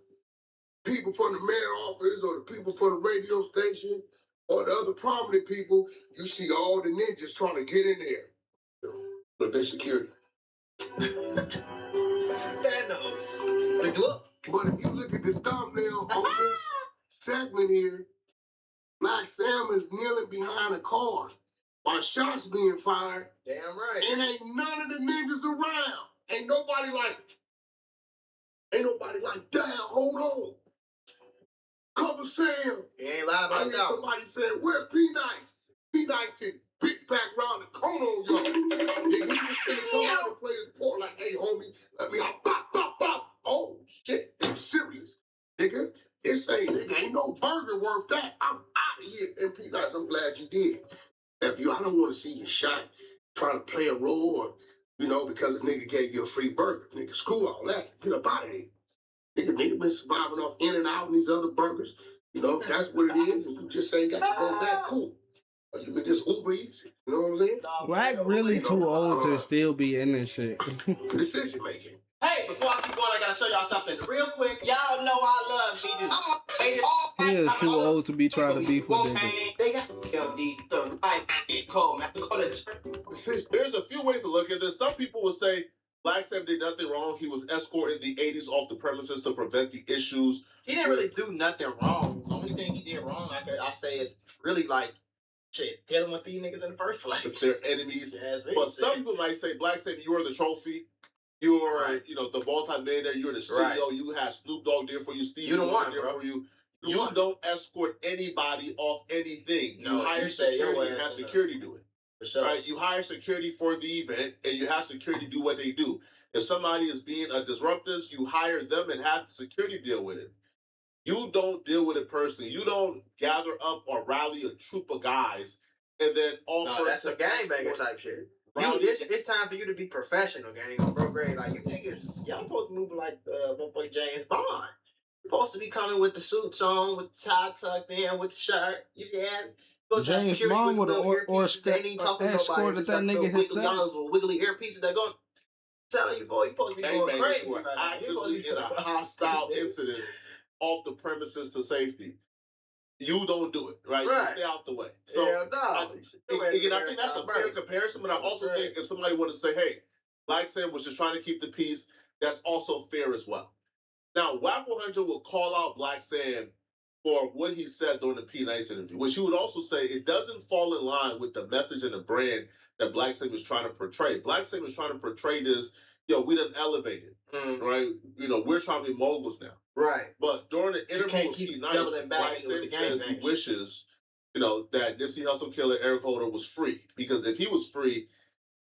[SPEAKER 6] people from the mayor office or the people from the radio station or the other prominent people, you see all the ninjas trying to get in there. Look, they security.
[SPEAKER 2] Thanos. Look.
[SPEAKER 6] But if you look at the thumbnail on this segment here, Black Sam is kneeling behind a car while shots being fired.
[SPEAKER 2] Damn right.
[SPEAKER 6] And ain't none of the ninjas around. Ain't nobody like, damn, hold on. Cover Sam.
[SPEAKER 2] He ain't lie about that.
[SPEAKER 6] Somebody said, where P-Nice? P-Nice to pick back round the corner on y'all. And he was finna come out and play his part like, hey, homie, let me out. Bop, bop, bop. Oh, shit, it's serious. Nigga, ain't no burger worth that. I'm out of here. And P-Nice, I'm glad you did. I don't want to see you shot trying to play a role or, because a nigga gave you a free burger. Nigga, screw all that. Get up out of there. Nigga been surviving off In-N-Out and these other burgers. If that's what it is and you just ain't got to go back, cool. You can just Uber Eats it. You know what I'm saying?
[SPEAKER 2] Wack really too old to still be in this shit.
[SPEAKER 6] Decision making.
[SPEAKER 7] Hey, before I keep going, I gotta show y'all something real quick. Y'all know I love she do.
[SPEAKER 2] He is too old to be trying to beef with niggas.
[SPEAKER 7] They got LD, the right call, man.
[SPEAKER 6] Decision.
[SPEAKER 5] There's a few ways to look at this. Some people would say Black Sam did nothing wrong. He was escorting the 80s off the premises to prevent the issues.
[SPEAKER 7] He didn't really do nothing wrong. The only thing he did wrong, I say, is really like shit, dealing with these niggas in the first place.
[SPEAKER 5] If they're enemies.
[SPEAKER 7] Yes,
[SPEAKER 5] But some people might say, Black Sam, you are the trophy. You are,
[SPEAKER 7] Right.
[SPEAKER 5] you know, the multi-millionaire. You're the CEO.
[SPEAKER 7] Right.
[SPEAKER 5] You have Snoop Dogg there for you. Stevie
[SPEAKER 7] You the
[SPEAKER 5] Wonder
[SPEAKER 7] one,
[SPEAKER 5] there
[SPEAKER 7] bro.
[SPEAKER 5] for you.
[SPEAKER 7] You
[SPEAKER 5] You
[SPEAKER 7] one.
[SPEAKER 5] don't escort anybody off anything.
[SPEAKER 7] No,
[SPEAKER 5] you hire
[SPEAKER 7] you stay your
[SPEAKER 5] security and
[SPEAKER 7] ass
[SPEAKER 5] have
[SPEAKER 7] in there.
[SPEAKER 5] security do it.
[SPEAKER 7] For sure.
[SPEAKER 5] Right? You hire security for the event and you have security do what they do. If somebody is being a disruptors, you hire them and have the security deal with it. You don't deal with it personally. You don't gather up or rally a troop of guys and then offer.
[SPEAKER 7] No, that's a gangbanger type shit. You, it's time for you to be professional, gang. Bro, Greg, like you niggas, y'all supposed to move like motherfucking James Bond. You're supposed to be coming with the suits on, with the tie tucked in, with the shirt. You can.
[SPEAKER 2] James Bond would have escorted that nigga himself.
[SPEAKER 7] Wiggly earpieces that go. Telling you, boy, you supposed to be going
[SPEAKER 5] Gangbangers
[SPEAKER 7] crazy.
[SPEAKER 5] who are
[SPEAKER 7] right now. You supposed to
[SPEAKER 5] actively
[SPEAKER 7] be
[SPEAKER 5] in a hostile incident off the premises to safety. You don't do it, right?
[SPEAKER 7] Right.
[SPEAKER 5] You stay out the way. So
[SPEAKER 7] Hell no.
[SPEAKER 5] again, I think that's a fair comparison, but I also think if somebody wanted to say, hey, Black Sam was just trying to keep the peace, that's also fair as well. Now, WAP 100 will call out Black Sam for what he said during the P. Nice interview, which he would also say it doesn't fall in line with the message and the brand that Black Sam was trying to portray. Black Sam was trying to portray this, we done elevated, right? We're trying to be moguls now.
[SPEAKER 7] Right.
[SPEAKER 5] But during the interview
[SPEAKER 7] can't
[SPEAKER 5] with
[SPEAKER 7] keep
[SPEAKER 5] P. Nice,
[SPEAKER 7] doubling back
[SPEAKER 5] Black
[SPEAKER 7] into
[SPEAKER 5] Sam
[SPEAKER 7] the
[SPEAKER 5] says he
[SPEAKER 7] gangbang
[SPEAKER 5] wishes, that Nipsey Hussle killer Eric Holder was free. Because if he was free,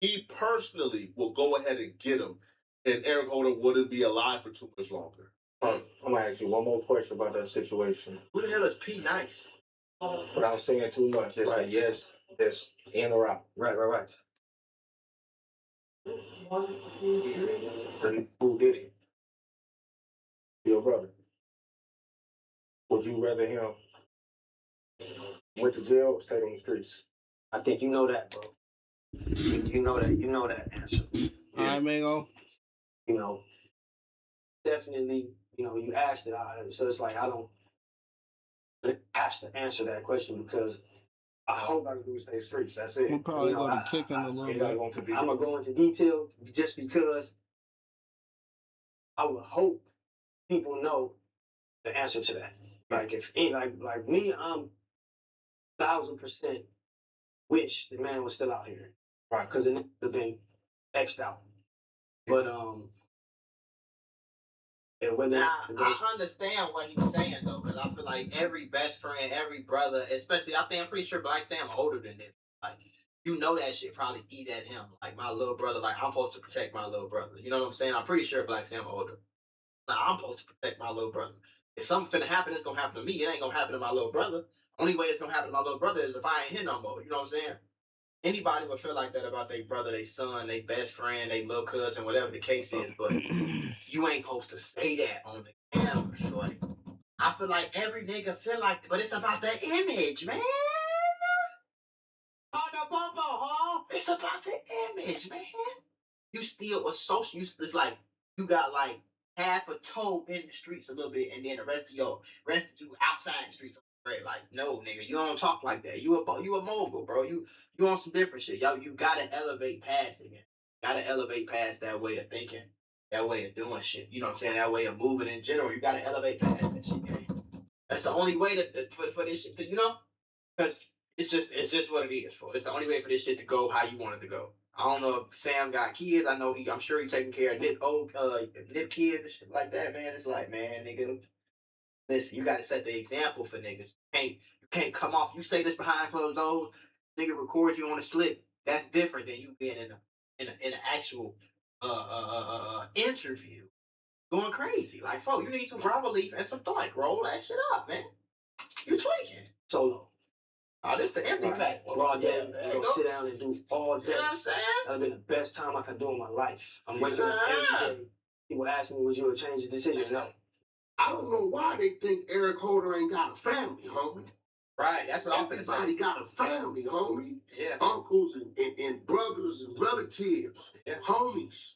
[SPEAKER 5] he personally will go ahead and get him, and Eric Holder wouldn't be alive for too much longer.
[SPEAKER 8] I'm gonna ask you one more question about that situation.
[SPEAKER 7] Who the hell is P. Nice?
[SPEAKER 8] Without saying too much, just say yes, this in or out.
[SPEAKER 7] Right.
[SPEAKER 8] Who did it? Your brother. Would you rather him went to jail or stayed on the streets?
[SPEAKER 9] I think you know that, bro. You know that answer.
[SPEAKER 2] All right, Mango.
[SPEAKER 9] Definitely, you asked it out, so it's like I don't have to answer that question because I hope
[SPEAKER 8] I do stay streets. That's it.
[SPEAKER 2] We'll probably go to kick him a little bit.
[SPEAKER 9] I'm gonna go into detail just because I would hope people know the answer to that. Like if like me, I'm 1,000% wish the man was still out here,
[SPEAKER 8] Right.
[SPEAKER 9] Because it would have been X'd out. But and whether
[SPEAKER 7] I understand what he's saying though, because I feel like every best friend, every brother, especially I'm pretty sure Black Sam older than him. Like that shit probably eat at him. Like my little brother, like I'm supposed to protect my little brother. You know what I'm saying? I'm pretty sure Black Sam older. Like, I'm supposed to protect my little brother. If something finna happen, it's gonna happen to me. It ain't gonna happen to my little brother. Only way it's gonna happen to my little brother is if I ain't here no more. You know what I'm saying? Anybody would feel like that about their brother, their son, their best friend, their little cousin, whatever the case is. But you ain't supposed to say that on the camera, shorty. I feel like every nigga feel like, but it's about the image, man. It's about the image, man. You still associate. It's like you got like half a toe in the streets a little bit, and then the rest of you outside the streets. Right? Like, no, nigga, you don't talk like that. You a mogul, bro. You on some different shit. Yo, you gotta elevate past it, man. Gotta elevate past that way of thinking, that way of doing shit. You know what I'm saying? That way of moving in general. You gotta elevate past that shit, man. That's the only way for this shit to, because it's just what it is. For it's the only way for this shit to go how you want it to go. I don't know if Sam got kids. I'm sure he's taking care of Nip kids and shit like that, man. It's like, man, nigga, listen, you gotta set the example for niggas. You can't come off. You say this behind closed doors, nigga records you on a slip. That's different than you being in an actual interview going crazy. Like, folks, you need some raw relief and some thought. Roll that shit up, man. You tweaking.
[SPEAKER 9] solo.
[SPEAKER 7] Oh, this the empty pack.
[SPEAKER 9] Raw day, go sit down and do all day.
[SPEAKER 7] You know what I'm saying?
[SPEAKER 9] That'll be the best time I can do in my life. I'm waking up every day. People ask me, would you have changed the decision? No.
[SPEAKER 6] I don't know why they think Eric Holder ain't got a family, homie.
[SPEAKER 7] Right, that's what I'm finna say.
[SPEAKER 6] Everybody got a family, homie.
[SPEAKER 7] Yeah.
[SPEAKER 6] Uncles and brothers and relatives, homies.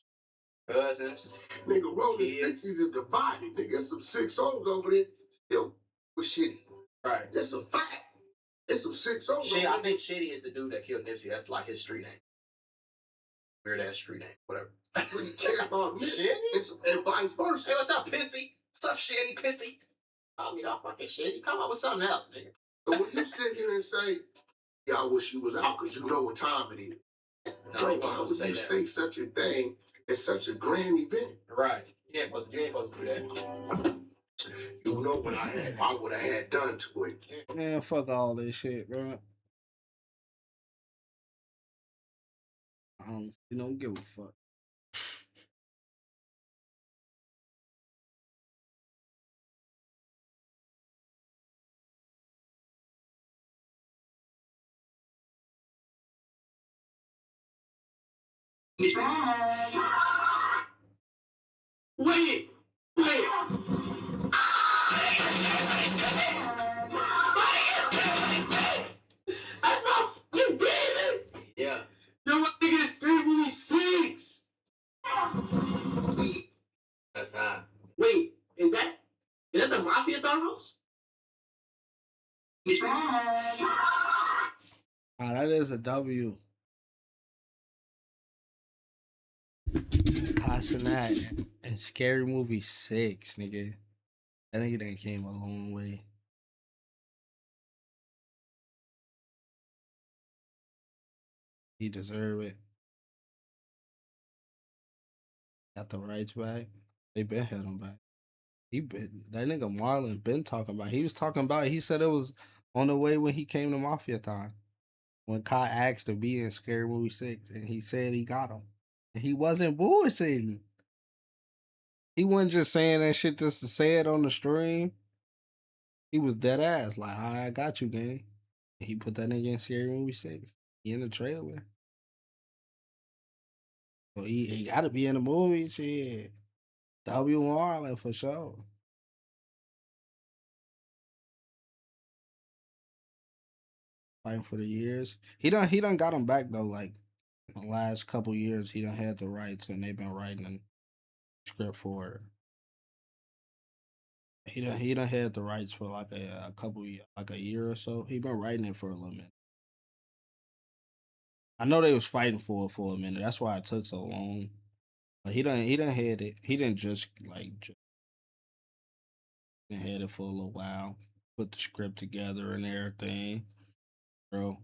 [SPEAKER 7] Cousins.
[SPEAKER 6] Nigga, rolling
[SPEAKER 7] kids.
[SPEAKER 6] 60s is divided. Nigga, there's some 6-0s over there still with Shitty.
[SPEAKER 7] Right.
[SPEAKER 6] That's a fact. There's some 6-0s
[SPEAKER 7] Shit,
[SPEAKER 6] over
[SPEAKER 7] I think Shitty is the dude that killed Nipsey. That's like his street name. Weird ass street name, whatever.
[SPEAKER 6] there. Really care about me.
[SPEAKER 7] Shitty?
[SPEAKER 6] And vice versa.
[SPEAKER 7] Hey, what's up, Pissy? What's up, Shitty, Pissy? Call me off fucking Shitty. Come up with something else, nigga.
[SPEAKER 6] So when you sit here and say, yeah, I wish you was out because you know what time it is.
[SPEAKER 7] No,
[SPEAKER 6] Bro,
[SPEAKER 7] you
[SPEAKER 6] why
[SPEAKER 7] ain't
[SPEAKER 6] would
[SPEAKER 7] supposed to
[SPEAKER 6] you
[SPEAKER 7] say
[SPEAKER 6] say
[SPEAKER 7] that.
[SPEAKER 6] such a thing at such a grand event?
[SPEAKER 7] Right. You ain't supposed to do that.
[SPEAKER 6] You know what I would have had done to it.
[SPEAKER 2] Man, fuck all this shit, bro. You don't give a fuck.
[SPEAKER 9] Wait. That's not fucking David.
[SPEAKER 7] Yeah.
[SPEAKER 9] Yo, my nigga is 3v6.
[SPEAKER 7] That's not.
[SPEAKER 9] Wait, is that the Mafia Dollhouse?
[SPEAKER 2] That is a W. Casanat and Scary Movie 6, nigga. That nigga done came a long way. He deserve it. Got the rights back. They been had him back. That nigga Marlon been talking about. He was talking about. He said it was on the way when he came to Mafia Time. When Kai asked to be in Scary Movie 6, and he said he got him. And he wasn't bullshitting. He wasn't just saying that shit just to say it on the stream. He was dead ass. Like, I got you, gang. And he put that nigga in Scary Movie 6. He in the trailer. So he got to be in the movie, shit. W. Marlon for sure. Fighting for the years. He done got him back though. Like in the last couple years, he done had the rights, and they've been writing a script for it. He done had the rights for like a couple like a year or so. He been writing it for a little minute. I know they was fighting for it for a minute. That's why it took so long. But he done had it. He didn't just had it for a little while. Put the script together and everything, bro.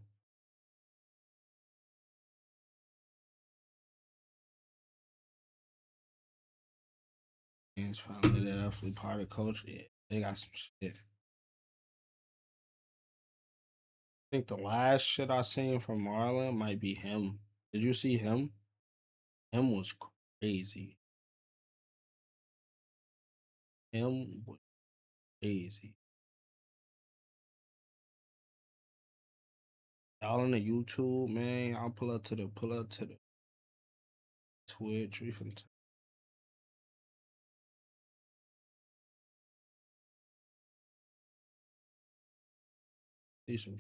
[SPEAKER 2] And it's finally that definitely part of culture. Yeah, they got some shit. I think the last shit I seen from Marlon might be him. Did you see him? Him was crazy. Him was crazy. Y'all on the YouTube, man. I'll pull up to the Twitch. We finna see some